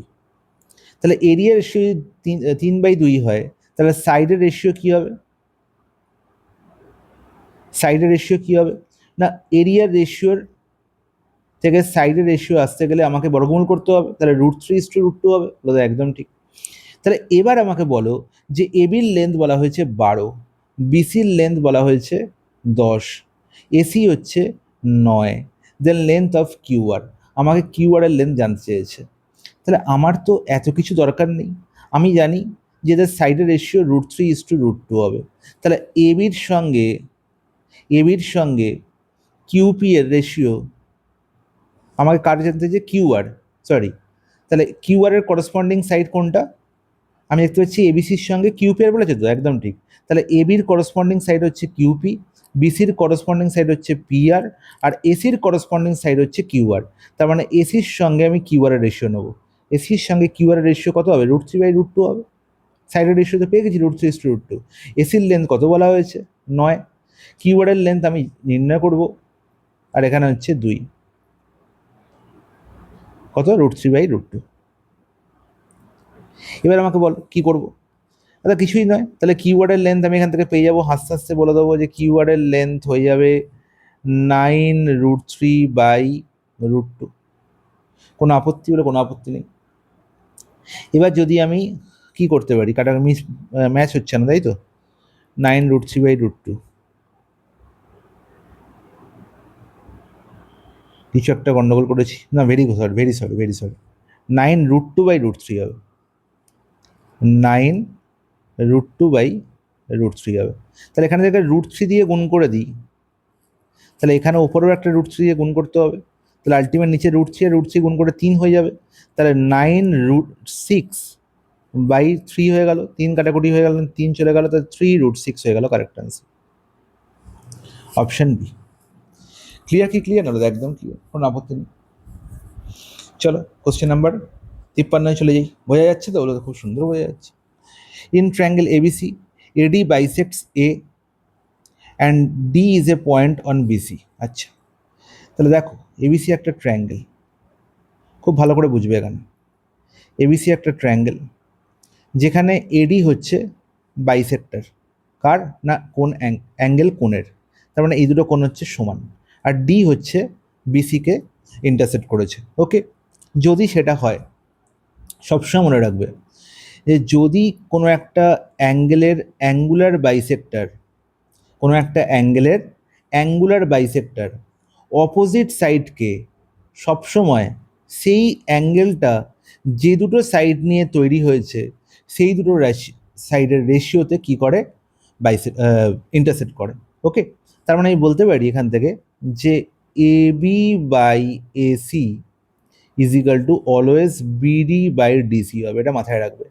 তাহলে এরিয়া রেশিও 3/2 হয়, তাহলে সাইডের রেশিও কি হবে? সাইডের রেশিও কি হবে না, এরিয়ার রেশিওর থেকে সাইডের রেশিও আসতে গেলে আমাকে বর্গমূল করতে হবে, তাহলে √3:√2 হবে, বলো একদম ঠিক। তাহলে এবার আমাকে বলো যে এবির লেন্থ বলা হয়েছে 12, বিসির লেন্থ বলা হয়েছে 10, এসি হচ্ছে 9, দেন লেন্থ অফ কিউআর, আমাকে কিউআর এর লেন্থ জানতে চেয়েছে। তাহলে আমার তো এত কিছু দরকার নেই, আমি জানি যে এদের সাইডের রেশিও √3:√2 হবে, তাহলে এবির সঙ্গে কিউপি এর রেশিও আমাকে কার জানতে যে কিউআর, সরি, তাহলে কিউআর এর করসপন্ডিং সাইড কোনটা? আমি দেখতে পাচ্ছি এবিসির সঙ্গে কিউপিআর বলেছে তো, একদম ঠিক। তাহলে এবির করসপন্ডিং সাইড হচ্ছে কিউপি, বিসির করসপন্ডিং সাইড হচ্ছে পিআর, আর এসির করসপন্ডিং সাইড হচ্ছে কিউআর। তার মানে এসির সঙ্গে আমি কিউআর এর রেশিও নেবো, এসির সঙ্গে কিউআর এর রেশিও কত হবে? √3/√2 হবে। সাইডের রেশিও তো পেয়ে গেছি √3:√2। এসির লেন্থ কত বলা হয়েছে? 9, কিউআর এর লেন্থ আমি নির্ণয় করব, আর এখানে হচ্ছে 2, কত? √3/√2। এবার আমাকে বল কি করব? আচ্ছা কিছুই নয়, তাহলে কিওয়ার্ডের লেন্থ আমি এখান থেকে পেয়ে যাবো, হাসতে হাসতে বলে দেবো যে কিওয়ার্ডের লেন্থ হয়ে যাবে 9√3/√2। কোনো আপত্তি? বলে কোনো আপত্তি নেই। এবার যদি আমি কি করতে পারি, কাটা ম্যাচ হচ্ছে না তাই তো, 9√3/√2, কিছু একটা গন্ডগোল করেছি না, ভেরি সরি, 9√2/√3 হবে, 9√2/√3 হবে। তাহলে এখানে থেকে √3 দিয়ে গুণ করে দিই, তাহলে এখানে ওপরেও একটা √3 দিয়ে গুণ করতে হবে, তাহলে আলটিমেট নিচে √3 আর √3 গুণ করে 3 হয়ে যাবে, তাহলে 9√6/3 হয়ে গেল, 3 কাটাকুটি হয়ে গেল, 3 চলে গেল, তাহলে 3√6 হয়ে গেল correct answer, option B. Clear? কি ক্লিয়ার? না একদম ক্লিয়ার, কোনো আপত্তি নেই। চলো কোশ্চেন নাম্বার 53 চলে যাই। বোঝা যাচ্ছে তো? ওগুলো খুব সুন্দর বোঝা যাচ্ছে। In triangle ABC, AD bisects A and D is a point on BC. আচ্ছা, তাহলে দেখো এবিসি একটা ট্রায়াঙ্গেল, খুব ভালো করে বুঝবে এখানে। এবিসি একটা ট্রায়াঙ্গেল যেখানে এডি হচ্ছে বাইসেক্টর, কার না কোন অ্যাঙ্গেল কোণের, তার মানে এই দুটো কোণ হচ্ছে সমান, আর ডি হচ্ছে বিসিকে ইন্টারসেক্ট করেছে, ওকে। যদি সেটা হয়, সবসময় মনে রাখবে যে যদি কোনো একটা অ্যাঙ্গুলার বাইসেক্টর, কোনো একটা অ্যাঙ্গুলার বাইসেক্টর অপোজিট সাইডকে সবসময় সেই অ্যাঙ্গেলটা যে দুটো সাইড নিয়ে তৈরি হয়েছে সেই দুটো সাইডের রেশিওতে কি করে? ইন্টারসেক্ট করে, ওকে। তার মানে আমি বলতে পারি এখান থেকে যে AB/AC is equal two always BD/DC হবে, এটা মাথায় রাখবে।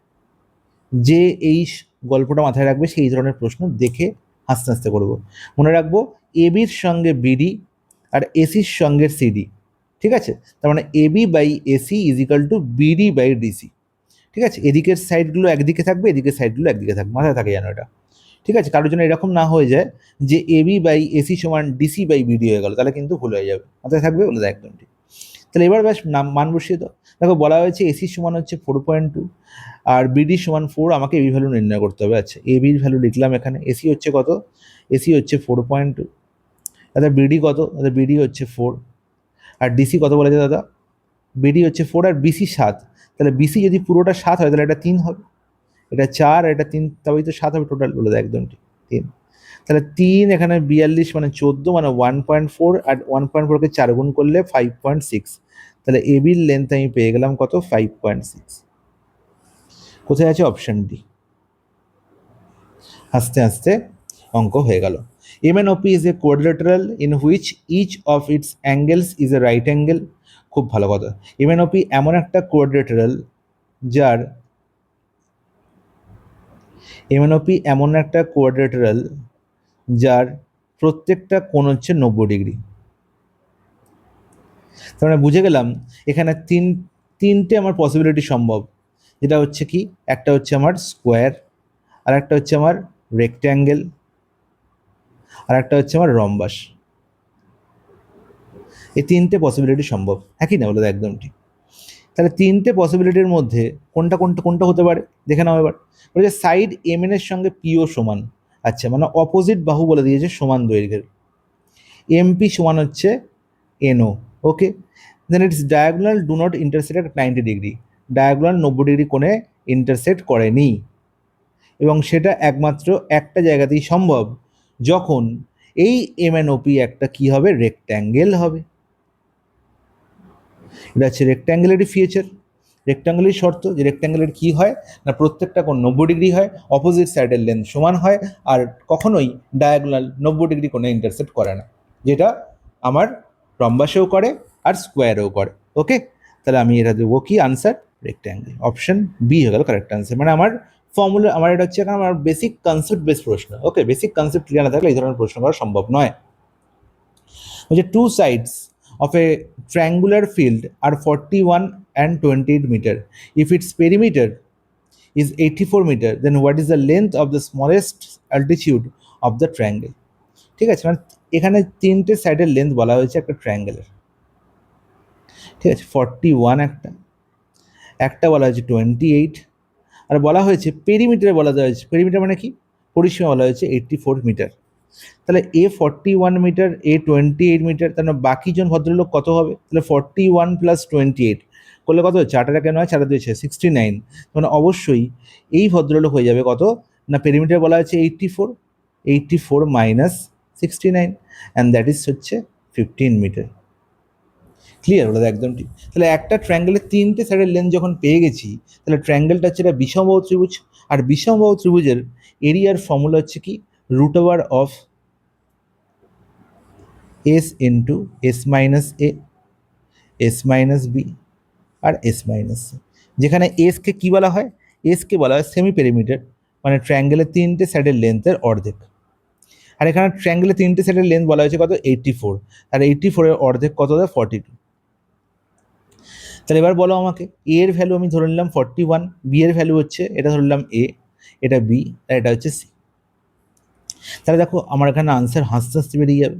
যে এই গল্পটা মাথায় রাখবে সেই ধরনের প্রশ্ন দেখে হাসতে হাসতে করবো। মনে রাখবো এবির সঙ্গে বিডি আর এসির সঙ্গে সিডি, ঠিক আছে? তার মানে AB/AC is equal two BD/DC, ঠিক আছে? এদিকের সাইডগুলো একদিকে থাকবে, এদিকের সাইডগুলো একদিকে থাকবে, মাথায় থাকে যেন এটা, ঠিক আছে? কারোর জন্য এরকম না হয়ে যায় যে AB/AC সমান DC/BD হয়ে গেল, তাহলে কিন্তু ভুল হয়ে যাবে, মাথায় থাকবে, বলে একদম ঠিক। তাহলে এবার ব্যাস মান বসিয়ে দাও। দেখো বলা হয়েছে এসি সমান হচ্ছে 4.2 আর বিডি সমান 4, আমাকে এবি ভ্যালু নির্ণয় করতে হবে। আচ্ছা, এবির ভ্যালু লিখলাম এখানে, এসি হচ্ছে কত? এসি হচ্ছে 4.2, দাদা বিডি কত? দাদা বিডি হচ্ছে 4, আর ডিসি কত বলেছে দাদা? বিডি হচ্ছে 4 আর বিসি 7, তাহলে বিসি যদি পুরোটা 7 হয় তাহলে এটা 3 হবে, এটা 4 আর এটা 3, তবেই তো 7 হবে টোটাল, বলে দেয় একদম ঠিক 3। তাহলে 3 এখানে 42 মানে 14 মানে 1.4, আর 1.4কে 4 গুণ করলে 5.6, তাহলে এবির লেন্থ আমি পেয়ে গেলাম কত? 5.6। কোথায় আছে? Option D. আস্তে আস্তে অঙ্ক হয়ে গেল। MNOP is a quadrilateral in which each of its angles is a right angle. খুব ভালো কথা। MNOP এমন একটা কোয়াড্রিলেটারাল যার MNOP এমন একটা কোয়াড্রিলেটারাল যার প্রত্যেকটা কোণ হচ্ছে 90°। তার মানে বুঝে গেলাম এখানে তিনটে আমার পসিবিলিটি সম্ভব, যেটা হচ্ছে কি, একটা হচ্ছে আমার স্কোয়ার, আর একটা হচ্ছে আমার রেক্ট্যাঙ্গেল, আর একটা হচ্ছে আমার রম্বাস। এই তিনটে পসিবিলিটি সম্ভব, হ্যাঁ কি না বলো? একদম ঠিক। তাহলে তিনটে পসিবিলিটির মধ্যে কোনটা কোনটা কোনটা হতে পারে দেখে নাও এবার। বলেছে সাইড এম এন এর সঙ্গে পিও সমান, আচ্ছা মানে অপোজিট বাহু বলে দিয়েছে সমান দৈর্ঘ্যের, এমপি সমান হচ্ছে NO, okay. Then its diagonal do not intersect at 90°, diagonal 90° কোণে ইন্টারসেক্ট করেনি, এবং সেটা একমাত্র একটা জায়গাতেই সম্ভব, যখন এই এমএনওপি একটা কি হবে, রেক্ট্যাঙ্গেল হবে। এটা হচ্ছে রেক্ট্যাঙ্গেলেরই ফিচার, রেক্ট্যাঙ্গেলের শর্ত, যে রেক্ট্যাঙ্গেলের কি হয় না, প্রত্যেকটা কোণ 90° হয়, অপোজিট সাইডের লেন্থ সমান হয়, আর কখনোই ডায়াগোনাল 90° কোণে ইন্টারসেক্ট করে না, যেটা আমার রম্বাসেও করে আর স্কোয়ারেও করে, ওকে। তাহলে আমি এটা দেবো কি আনসার, রেক্ট্যাঙ্গেল, অপশন বি হয়ে গেল কারেক্ট আনসার। মানে আমার ফর্মুলা, আমার এটা হচ্ছে এখন আমার বেসিক কনসেপ্ট বেস প্রশ্ন, ওকে। বেসিক কনসেপ্ট ক্লিয়ার না থাকলে এই ধরনের প্রশ্ন করা সম্ভব নয়। হচ্ছে two sides of a triangular field are 41 and 28 meter. If its perimeter is 84 meter, then what is the length of the smallest altitude of the triangle? ঠিক আছে, মানে এখানে তিনটে সাইডের লেন্থ বলা হয়েছে একটা ট্রায়াঙ্গেলের, ঠিক আছে। 41 একটা বলা হয়েছে 28, আর বলা হয়েছে পেরিমিটারে বলা হয়েছে, পেরিমিটার মানে কি, পরিসীমা বলা হয়েছে 84 মিটার। তাহলে এ 41 মিটার, এ 28 মিটার, তার মানে বাকি জন ভদ্রলোক কত হবে? তাহলে 41 প্লাস 28 করলে কত? 4 কেন হয়, 4 2 69, মানে অবশ্যই এই ভদ্রলোক হয়ে যাবে কত না, পেরিমিটার বলা হয়েছে 84 মাইনাস 69, অ্যান্ড দ্যাট ইজ হচ্ছে 15 মিটার। ক্লিয়ার হলো? একদম ঠিক। তাহলে একটা ট্রায়াঙ্গেলের তিনটে সাইডের লেন্থ যখন পেয়ে গেছি, তাহলে ট্রায়াঙ্গেলটা হচ্ছে একটা বিষমবাহু ত্রিভুজ, আর বিষমবাহু ত্রিভুজের এরিয়ার ফর্মুলা হচ্ছে কি, root over of S into S minus A, S minus B, আর এস মাইনাস সি, যেখানে এসকে কি বলা হয়, এসকে বলা হয় সেমি পেরিমিটার, মানে ট্রায়াঙ্গেলের তিনটে সাইডের লেন্থের অর্ধেক। আর এখানে ট্রায়াঙ্গেলের তিনটে সাইডের লেন্থ বলা হয়েছে কত, 84, আর 84-এর অর্ধেক কত দেয়, 42। তাহলে এবার বলো আমাকে, এ এর ভ্যালু আমি ধরে নিলাম 41, বি এর ভ্যালু হচ্ছে, এটা ধরলাম এ, এটা বি, আর এটা হচ্ছে সি। তাহলে দেখো আমার এখানে আনসার হাসতে হাসতে বেরিয়ে যাবে।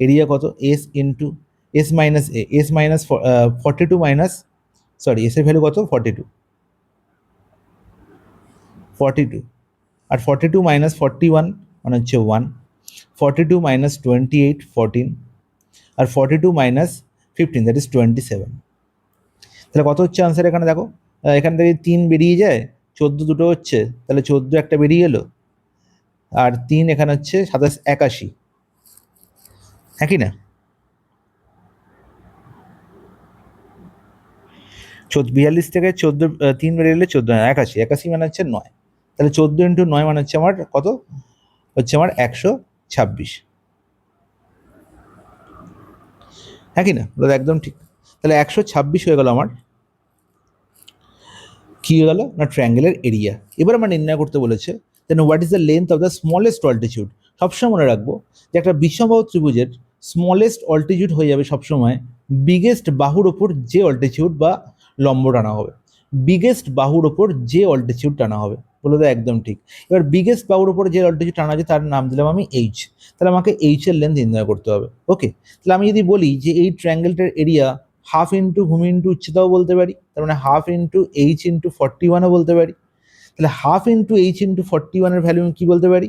এরিয়া কত, S into S minus A, S minus 42 minus, sorry S এর ভ্যালু কত, 42, আর 42 মাইনাস 41 মানে হচ্ছে 1, 42 মাইনাস 28 14, আর 42 মাইনাস 15 দ্যাট ইজ 27। তাহলে কত হচ্ছে আনসার এখানে দেখো, এখান থেকে 3 বেরিয়ে যায়, 14 দুটো হচ্ছে, তাহলে 14 একটা বেরিয়ে এলো, আর 3 এখানে হচ্ছে 27 81, হ্যাঁ কি না? 42 থেকে 14 3 বেরিয়ে এলে 14 81, 81 মানে হচ্ছে 9, তাহলে 14 ইন্টু 9 মানে হচ্ছে আমার কত, হচ্ছে আমার 126, হ্যাঁ কি না? একদম ঠিক। তাহলে 126 হয়ে গেল আমার, কি হয়ে গেল না, ট্রায়াঙ্গেলের এরিয়া। এবার আমার নির্ণয় করতে বলেছে then what is the length of the smallest altitude. সবসময় মনে রাখবো যে একটা বিষমবাহু ত্রিভুজের স্মলেস্ট অল্টিটিউড হয়ে যাবে সবসময় বিগেস্ট বাহুর ওপর যে অল্টিটিউড বা লম্ব টানা হবে, বিগেস্ট বাহুর ওপর যে অল্টিটিউড টানা হবে, বলে দেয় একদম ঠিক। এবার বিগেস্ট বাহুর ওপর যে অল্টিটিউড টানা আছে তার নাম দিলাম আমি এইচ, তাহলে আমাকে এইচ এর লেন্থ নির্ণয় করতে হবে, ওকে। তাহলে আমি যদি বলি যে এই ট্রায়াঙ্গেলটার এরিয়া হাফ ইন্টু ভূমি ইন্টু উচ্চতাও বলতে পারি, তার মানে হাফ ইন্টু এইচ ইন্টু 41ও বলতে পারি। তাহলে হাফ ইন্টু এইচ ইন্টু 41-এর ভ্যালু আমি কী বলতে পারি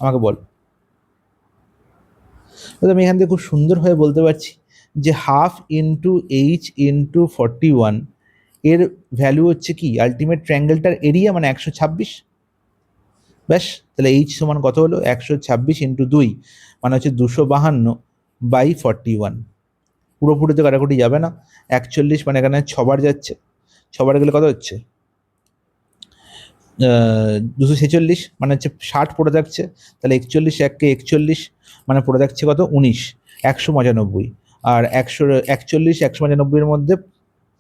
আমাকে বল। আমি এখান থেকে খুব সুন্দরভাবে বলতে পারছি যে হাফ ইন্টু এইচ ইন্টু 41 এর ভ্যালু হচ্ছে কি, আলটিমেট ট্রায়াঙ্গেলটার এরিয়া মানে 126, ব্যাস। তাহলে এইচ সমান কত হলো, 126 ইন্টু 2 মানে হচ্ছে 252 বাই 41, পুরোপুরি তো কাটাকুটি যাবে না, 41 মানে এখানে 6বার যাচ্ছে, 6বার গেলে কত হচ্ছে 246, মানে হচ্ছে 60 পড়ে থাকছে, তাহলে 41 1 41 মানে পড়ে থাকছে কত 19, 195, আর 141 195-এর মধ্যে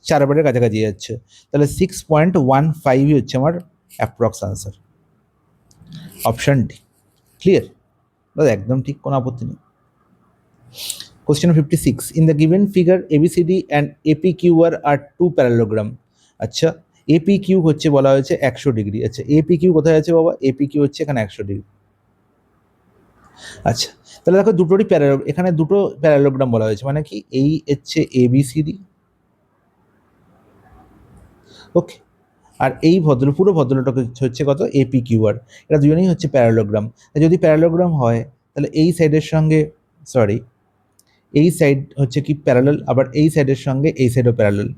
4বারের কাছাকাছি যাচ্ছে, তাহলে 6.15 হচ্ছে আমার approx answer, option D. Clear? দাদা একদম ঠিক, কোনো আপত্তি নেই। Question 56, in the given figure ABCD and APQR are two parallelogram. আচ্ছা, APQ হচ্ছে বলা হয়েছে 100 ডিগ্রি। আচ্ছা, APQ কোথায় আছে বাবা? APQ হচ্ছে এখানে 100 ডিগ্রি। আচ্ছা, তাহলে দেখো দুটোরই এখানে দুটো প্যারালোগ্রাম বলা হয়েছে, মানে কি এই হচ্ছে ABCD, ওকে, আর এই পুরো ভদ্রলোক হচ্ছে কত? APQR। এটা দুজনেই হচ্ছে প্যারালোগ্রাম। যদি প্যারালোগ্রাম হয় তাহলে এই সাইডের সঙ্গে, সরি, এই সাইড হচ্ছে কি প্যারালাল, আবার এই সাইডের সঙ্গে এই সাইডও প্যারালাল।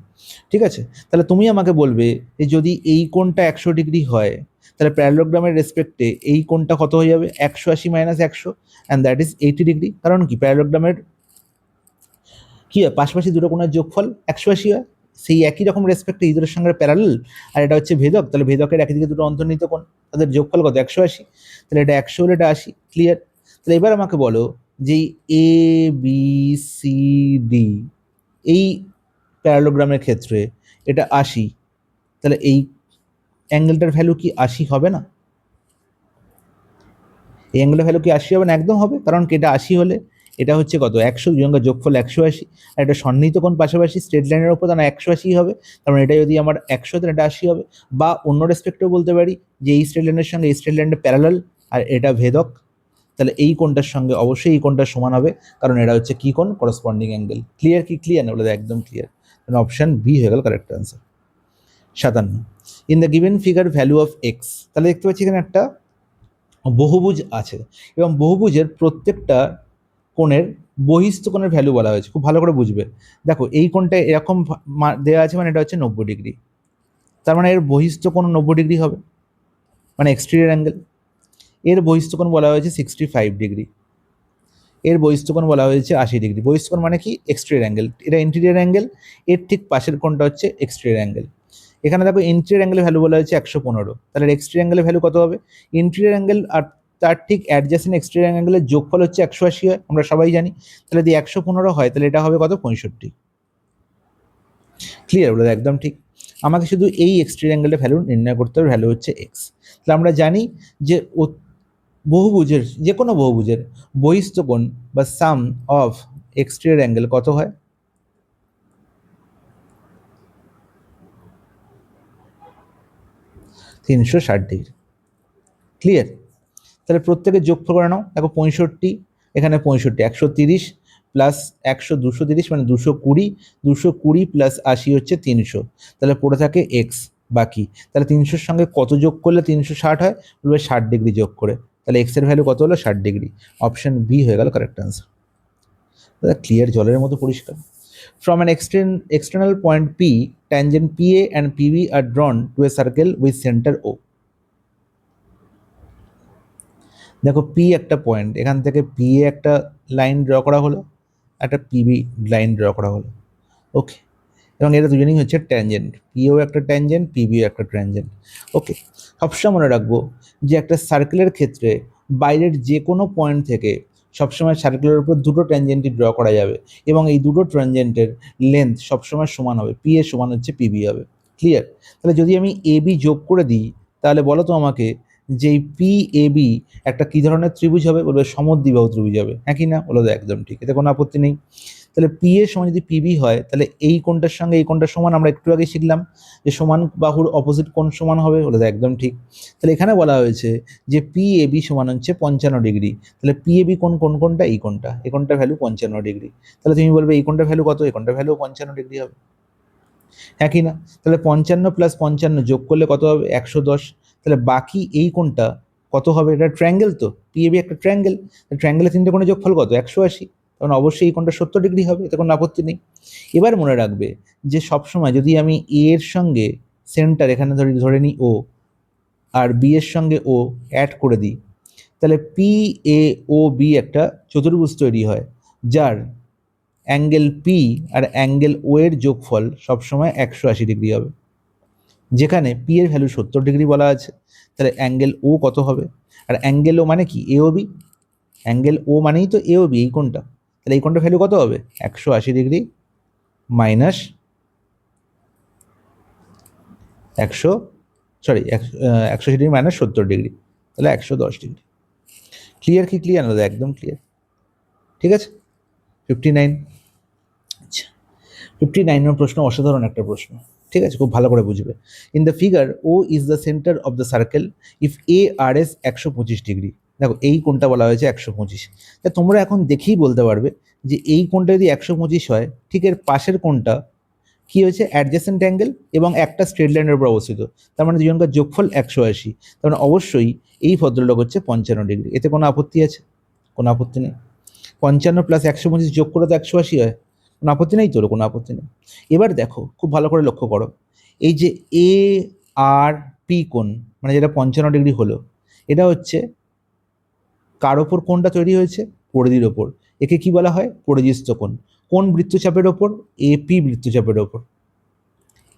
ঠিক আছে, তাহলে তুমি আমাকে বলবে যে যদি এই কোণটা 100 ডিগ্রি হয় তাহলে প্যারালোগ্রামের রেসপেক্টে এই কোণটা কত হয়ে যাবে? 180 minus 100, and that is 80 degree. কারণ কি প্যারালোগ্রামের কি হয়? পাশাপাশি দুটো কোণের যোগফল 180 হয়। সেই একই রকম রেসপেক্টে এই দুটোর সঙ্গে প্যারালাল, আর এটা হচ্ছে ভেদক, তাহলে ভেদকের একই দিকে দুটো অন্তর্নিহিত কোণ, তাদের যোগফল কত? 180। তাহলে এটা 100 হলে এটা 80। ক্লিয়ার? তাহলে এবার আমাকে বলো যে ABCD এই প্যারালোগ্রামের ক্ষেত্রে এটা 80, তাহলে এই অ্যাঙ্গেলটার ভ্যালু কি 80 হবে না? এই অ্যাঙ্গেলের ভ্যালু কি 80 হবে না? একদম হবে, কারণ কি এটা 80 হলে এটা হচ্ছে কত? 100, দুজনের যোগফল 180, আর এটা সন্নিহিত কোণ পাশাপাশি স্ট্রেট লাইনের উপর, তাহলে 180 হবে। তার মানে এটা যদি আমার 100, তাহলে এটা 80 হবে। বা অন্য রেসপেক্টেও বলতে পারি যে এই স্ট্রেট লাইনের সঙ্গে এই স্ট্রেট লাইনটা প্যারালাল, আর এটা ভেদক, তাহলে এই কোণটার সঙ্গে অবশ্যই এই কোণটা সমান হবে, কারণ এটা হচ্ছে কি কোণ? Corresponding angle. ক্লিয়ার? কি ক্লিয়ার না? বলে একদম ক্লিয়ার। অপশন বি হয়ে গেল correct answer. 57, in the given figure value of x. তাহলে দেখতে পাচ্ছি এখানে একটা বহুভুজ আছে, এবং বহুভুজের প্রত্যেকটা কোণের বহিস্থ কোণের ভ্যালু বলা হয়েছে, খুব ভালো করে বুঝবে। দেখো এই কোণটা এরকম দেওয়া আছে, মানে এটা হচ্ছে 90 ডিগ্রি, তার মানে এর বহিস্থ কোণ 90 ডিগ্রি হবে, মানে এক্সটেরিয়র অ্যাঙ্গেল। এর বহিস্থ কোণ বলা হয়েছে 65 ডিগ্রি, এর বহিস্থ কোণ বলা হয়েছে 80 ডিগ্রি। বহিস্থ কোণ মানে কি? Exterior angle. এটা ইন্টেরিয়র অ্যাঙ্গেল, এর ঠিক পাশের কোণটা হচ্ছে এক্সটেরিয়র অ্যাঙ্গেল। এখানে দেখো ইন্টেরিয়র অ্যাঙ্গেলের ভ্যালু বলা হয়েছে 115, তাহলে এক্সটেরিয়র অ্যাঙ্গেলের ভ্যালু কত হবে? ইন্টেরিয়র অ্যাঙ্গেল আর তার ঠিক অ্যাডজাসেন্ট এক্সটেরিয়র অ্যাঙ্গেলের যোগফল হচ্ছে 180 হয়, আমরা সবাই জানি। তাহলে যদি 115 হয় তাহলে এটা হবে কত? 65। ক্লিয়ার? বলে একদম ঠিক। আমাকে শুধু এই এক্সটেরিয়র অ্যাঙ্গেলের ভ্যালু নির্ণয় করতে হবে, ভ্যালু হচ্ছে এক্স। তাহলে আমরা জানি যে বহুভুজের, যে কোনো বহুভুজের বহিস্থ কোণ বা সাম অফ এক্সটেরিয়র অ্যাঙ্গেল কত হয়? 360 ডিগ্রি। ক্লিয়ার? তাহলে প্রত্যেকের যোগফল করে নাও। দেখো 65, এখানে 65, 130 প্লাস 100 230, মানে 220, 220 প্লাস 80 হচ্ছে 300, তাহলে পড়ে থাকে এক্স বাকি। তাহলে 300-র সঙ্গে কত যোগ করলে 360 হয়? বলবে 60 ডিগ্রি যোগ করে। তাহলে এক্সের ভ্যালু কত হলো? 60 ডিগ্রি। অপশন বি হয়ে গেল কারেক্ট আনসার। দাদা ক্লিয়ার, জলের মতো পরিষ্কার। From an external point P, tangent PA and PB are drawn to a circle with center O. দেখো পি একটা পয়েন্ট, এখান থেকে পি এ একটা লাইন ড্র করা হলো, একটা পিবি লাইন ড্র করা হলো, ওকে, এবং এরা দুজনেই হচ্ছে ট্যানজেন্ট, পিও একটা ট্যানজেন্ট, পিবিও একটা ট্যানজেন্ট। ওকে, সবসময় মনে রাখবো যে একটা সার্কেলের ক্ষেত্রে বাইরের যে কোনো পয়েন্ট থেকে সবসময় সার্কেলের উপর দুটো ট্যানজেন্টই ড্র করা যাবে, এবং এই দুটো ট্যানজেন্টের লেন্থ সবসময় সমান হবে, পি এ সমান হচ্ছে পিবি হবে। ক্লিয়ার? তাহলে যদি আমি এ বি যোগ করে দিই, তাহলে বলো তো আমাকে যে এই পি এ বি একটা কী ধরনের ত্রিভুজ হবে? বলবে সমদ্বিবাহু ত্রিভুজ হবে, হ্যাঁ কি না? বলো তো একদম ঠিক, এতে কোনো আপত্তি নেই। তাহলে পি এর সমান যদি পিবি হয়, তাহলে এই কোণটার সঙ্গে এই কোণটা সমান, আমরা একটু আগে শিখলাম যে সমান বাহুর অপোজিট কোণ সমান হবে, বলে তো একদম ঠিক। তাহলে এখানে বলা হয়েছে যে পি এ বি সমান হচ্ছে 55 ডিগ্রি। তাহলে পি এ বি কোণটা? এই কোণটা, এই কোণটার ভ্যালু 55 ডিগ্রি। তাহলে তুমি বলবে এই কোণটার ভ্যালু কত? এই কোণটার ভ্যালু 55 ডিগ্রি হবে, হ্যাঁ কি না? তাহলে 55 প্লাস 55 যোগ করলে কত হবে? 110। তাহলে বাকি এই কোণটা কত হবে? এটা ট্রায়াঙ্গেল, তো পি এ বি একটা ট্রায়াঙ্গেল, ট্রায়াঙ্গেলের তিনটে কোণের যোগফল কত? 180, তখন অবশ্যই এই কোণটা 70 ডিগ্রি হবে, এতে কোনো আপত্তি নেই। এবার মনে রাখবে যে সবসময় যদি আমি এ এর সঙ্গে সেন্টার এখানে ধরে নিই ও, আর বি এর সঙ্গে ও অ্যাড করে দিই, তাহলে পি এ ও বি একটা চতুর্ভুজ তৈরি হয়, যার অ্যাঙ্গেল পি আর অ্যাঙ্গেল ও এর যোগফল সবসময় 180 ডিগ্রি হবে। যেখানে পি এর ভ্যালু 70 ডিগ্রি বলা আছে, তাহলে অ্যাঙ্গেল ও কত হবে? আর অ্যাঙ্গেল ও মানে কি? এ ও বি, অ্যাঙ্গেল ও মানেই তো এ ও বি, এই কোণটা, তাহলে এই কোণটার ভ্যালু কত হবে? 180 degree minus 100, sorry 180 degree minus 70 degree, তাহলে 110 ডিগ্রি। ক্লিয়ার কি ক্লিয়ার না? একদম ক্লিয়ার। ঠিক আছে, 59। আচ্ছা, 59 প্রশ্ন অসাধারণ একটা প্রশ্ন। ঠিক আছে, খুব ভালো করে বুঝবে। In the figure O is the centre of the circle if A R S 125 degree. দেখো এই কোণটা বলা হয়েছে 125। তা তোমরা এখন দেখেই বলতে পারবে যে এই কোণটা যদি 125 হয়, ঠিক এর পাশের কোণটা কি হয়েছে? অ্যাডজেসেন্ট অ্যাঙ্গেল এবং একটা স্ট্রেট লাইনের উপর অবস্থিত। তার মানে দুজনকার যোগফল 180। তার মানে অবশ্যই এই ভদ্রলোক হচ্ছে 55 ডিগ্রি। এতে কোনো আপত্তি আছে? কোনো আপত্তি নেই। 55 প্লাস 125 যোগ করে তো 180 হয়। কোনো আপত্তি নেই তোর? কোনো আপত্তি নেই। এবার দেখো খুব ভালো করে লক্ষ্য করো, এই যে এ আর পি কোণ, মানে যেটা 55 ডিগ্রি হলো, এটা হচ্ছে কার ওপর কোণটা তৈরি হয়েছে? পরিধির ওপর। একে কি বলা হয়? পরিধিস্থ কোণ। কোন বৃত্তচাপের ওপর? এপি বৃত্তচাপের ওপর।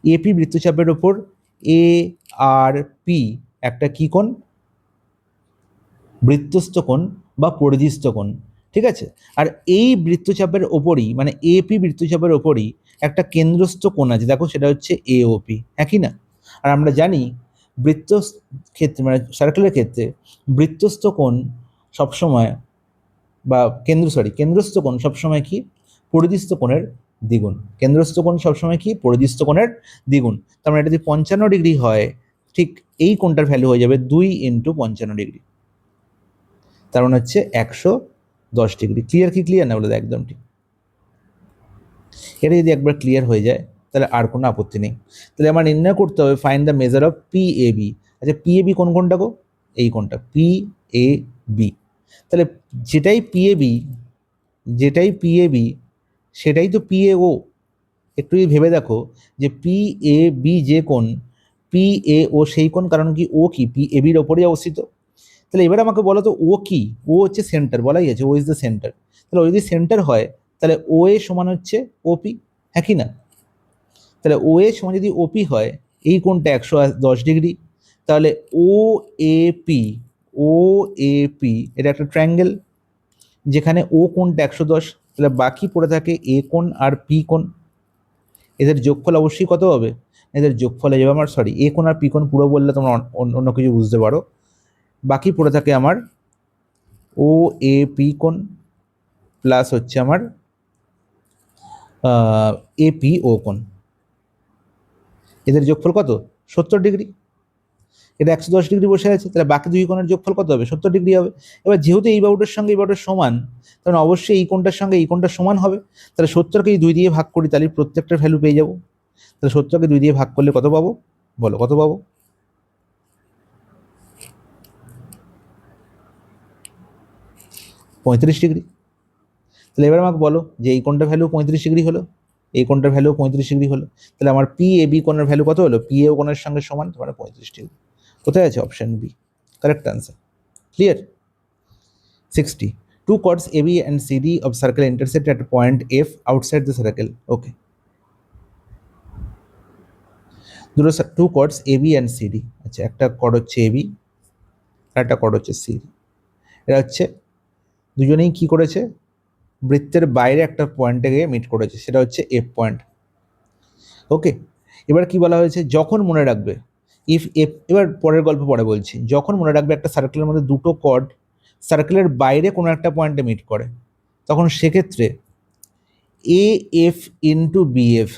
এপি বৃত্তচাপের ওপর এ আর পি একটা কি কোণ? বৃত্তস্থ কোণ বা পরিধিস্থ কোণ। ঠিক আছে, আর এই বৃত্তচাপের ওপরই, মানে এপি বৃত্তচাপের ওপরই একটা কেন্দ্রস্থ কোণ আছে, দেখো সেটা হচ্ছে এওপি। হ্যাঁ কি না? আর আমরা জানি বৃত্ত ক্ষেত্রে, মানে সার্কেলের ক্ষেত্রে বৃত্তস্থ কোণ সবসময়, বা কেন্দ্রস্থ কোণ সবসময় কি? পরিধিস্থ কোণের দ্বিগুণ। কেন্দ্রস্থ কোণ সবসময় কি? পরিধিস্থ কোণের দ্বিগুণ। তার মানে এটা যদি 55 ডিগ্রি হয়, ঠিক এই কোণটার ভ্যালু হয়ে যাবে 2 ইন্টু 55 ডিগ্রি। তার মানে হচ্ছে 110 ডিগ্রি। ক্লিয়ার কি ক্লিয়ার না? বলে একদম ঠিক। এটা যদি একবার ক্লিয়ার হয়ে যায় তাহলে আর কোনো আপত্তি নেই। তাহলে আমার নির্ণয় করতে হবে find the measure of P A B. আচ্ছা, পি এ বি কোন কোনটা গো? এই কোনটা পি এ বি। তাহলে যেটাই পি এ বি, যেটাই পি এ বি সেটাই তো পি এ ও। একটু ভেবে দেখো যে পি এ বি যে কোণ, পি এ ও সেই কোণ, কারণ কি ও কি পি এ বির ওপরেই অবস্থিত। তাহলে এবার আমাকে বলো তো ও কি? ও হচ্ছে সেন্টার, বলাই আছে ও ইজ দ্য সেন্টার। তাহলে ও যদি সেন্টার হয় তাহলে ও এ সমান হচ্ছে ওপি। হ্যাঁ কি না? তাহলে ও এ সমান যদি ওপি হয়, এই কোণটা 110 ডিগ্রি, তাহলে ও A P, O A P এটা একটা ট্রায়াঙ্গেল, যেখানে ও কোণটা 110, তাহলে বাকি পড়ে থাকে এ কোণ আর পি কোণ। এদের যোগফল অবশ্যই কত হবে? এদের যোগফল হয়ে যাবে আমার, সরি, এ কোণ আর পি কোণ পুরো বললে তোমরা অন্য কিছু বুঝতে পারো। বাকি পড়ে থাকে আমার ও এ পি কোণ প্লাস হচ্ছে আমার এপি ও কোণ। এদের যোগফল কত? 70 ডিগ্রি। এটা 110 ডিগ্রি বসে আছে, তাহলে বাকি দুই কোণের যোগফল কত হবে? 70 ডিগ্রি হবে। এবার যেহেতু এই বাহুটার সঙ্গে এই বাহুটার সমান, তাহলে অবশ্যই এই কোণটার সঙ্গে এই কোণটার সমান হবে। তাহলে 70কে এই 2 দিয়ে ভাগ করি, তাহলে প্রত্যেকটার ভ্যালু পেয়ে যাবো। তাহলে 70কে 2 দিয়ে ভাগ করলে কত পাবো? বলো কত পাবো? 35 ডিগ্রি। তাহলে এবার আমাকে বলো যে এই কোণটার ভ্যালু 35 ডিগ্রি হলো, এই কোণটার ভ্যালু 35 ডিগ্রি হলো, তাহলে আমার পি এ বি কোণের ভ্যালু কত হলো? পি এ ও কোণের সঙ্গে সমান, মানে 35 ডিগ্রি। কোথায় আছে? Option B, correct answer. Clear? 60. Two chords AB and CD of circle intersect at point F outside the circle. Okay. দুটো two chords AB and CD। আচ্ছা, একটা কর্ড হচ্ছে AB আর একটা কর্ড হচ্ছে CD। এরা হচ্ছে দুজনেই কি করেছে? বৃত্তের বাইরে একটা পয়েন্টে গিয়ে মিট করেছে, সেটা হচ্ছে F পয়েন্ট। ওকে, এবার কি বলা হয়েছে? যখন মনে রাখবে ইফ এফ, এবার পরের গল্প পরে বলছি, যখন মনে রাখবে একটা সার্কেলের মধ্যে দুটো কর্ড সার্কেলের বাইরে কোনো একটা পয়েন্টে মিট করে, তখন সেক্ষেত্রে এ এফ ইন্টু বিএফ,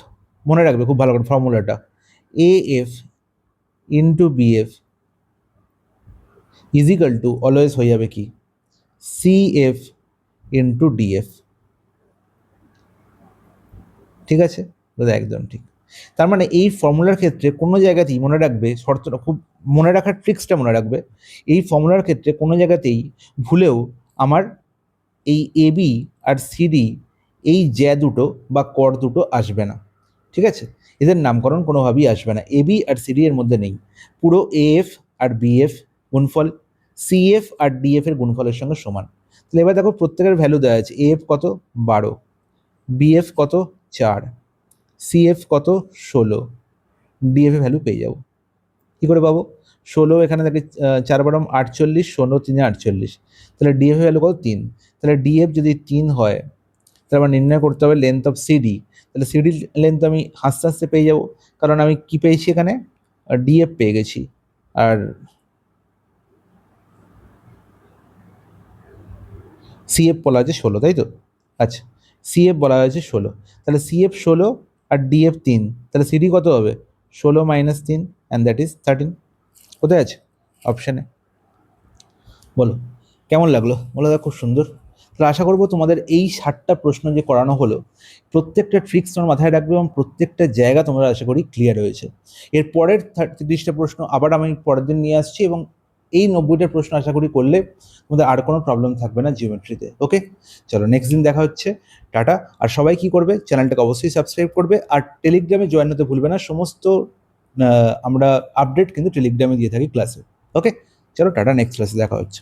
মনে রাখবে খুব ভালো করে ফর্মুলাটা, A F into BF is equal to always হয়ে যাবে কি? C F into DF. ঠিক আছে দাদা, একদম ঠিক। তার মানে এই ফর্মুলার ক্ষেত্রে কোনো জায়গাতেই মনে রাখবে, শর্তটা খুব মনে রাখার ট্রিক্সটা মনে রাখবে, এই ফর্মুলার ক্ষেত্রে কোনো জায়গাতেই ভুলেও আমার এই এবি আর সিডি, এই জ্যা দুটো বা কর দুটো আসবে না। ঠিক আছে, এদের নামকরণ কোনোভাবেই আসবে না। এবি আর সিডি এর মধ্যে নেই। পুরো এএফ আর বিএফ গুণফল সিএফ আর ডিএফ এর গুণফলের সঙ্গে সমান। তাহলে এবার দেখো প্রত্যেকের ভ্যালু দেওয়া আছে। এএফ কত? 12, বিএফ কত? 4, সিএফ কত? 16, ডিএফ এর ভ্যালু পেয়ে যাবো। কী করে পাবো? 16 এখানে থাকে 4 বারম 48, 16 3 48, তাহলে ডিএফ এর ভ্যালু কত? 3। তাহলে ডিএফ যদি 3 হয়, তাহলে আমার নির্ণয় করতে হবে লেন্থ অফ সিডি। তাহলে সিডির লেন্থ আমি হাসতে হাসতে পেয়ে যাব, কারণ আমি কি পেয়েছি এখানে? ডিএফ পেয়ে গেছি। আর সিএফ বলা হয়েছে 16, তাই তো? আচ্ছা, সিএফ বলা হয়েছে 16, তাহলে সিএফ 16 আর ডিএফ 3, তাহলে সিডি কত হবে? 16 মাইনাস 3 অ্যান্ড দ্যাট ইজ 13। কোথায় আছে? অপশানে। বলো কেমন লাগলো? বলো দাদা, খুব সুন্দর। তাহলে আশা করবো তোমাদের এই 60টা প্রশ্ন যে করানো হলো, প্রত্যেকটা ট্রিক্স তোমার মাথায় রাখবে এবং প্রত্যেকটা জায়গা তোমরা আশা করি ক্লিয়ার হয়েছে। এর পরের 30টা প্রশ্ন আবার আমি পরের দিন নিয়ে আসছি, এবং এই 90টা প্রশ্ন আশা করি করলে তোমাদের আর কোনো প্রবলেম থাকবে না জিওমেট্রিতে। ওকে, চলো নেক্সট দিন দেখা হচ্ছে। টাটা। আর সবাই কি করবে, চ্যানেলটাকে অবশ্যই সাবস্ক্রাইব করবে, আর টেলিগ্রামে জয়েন হতে ভুলবে না। সমস্ত আমরা আপডেট কিন্তু টেলিগ্রামে দিয়ে থাকি ক্লাসে। ওকে, চলো টাটা, নেক্সট ক্লাসে দেখা হচ্ছে।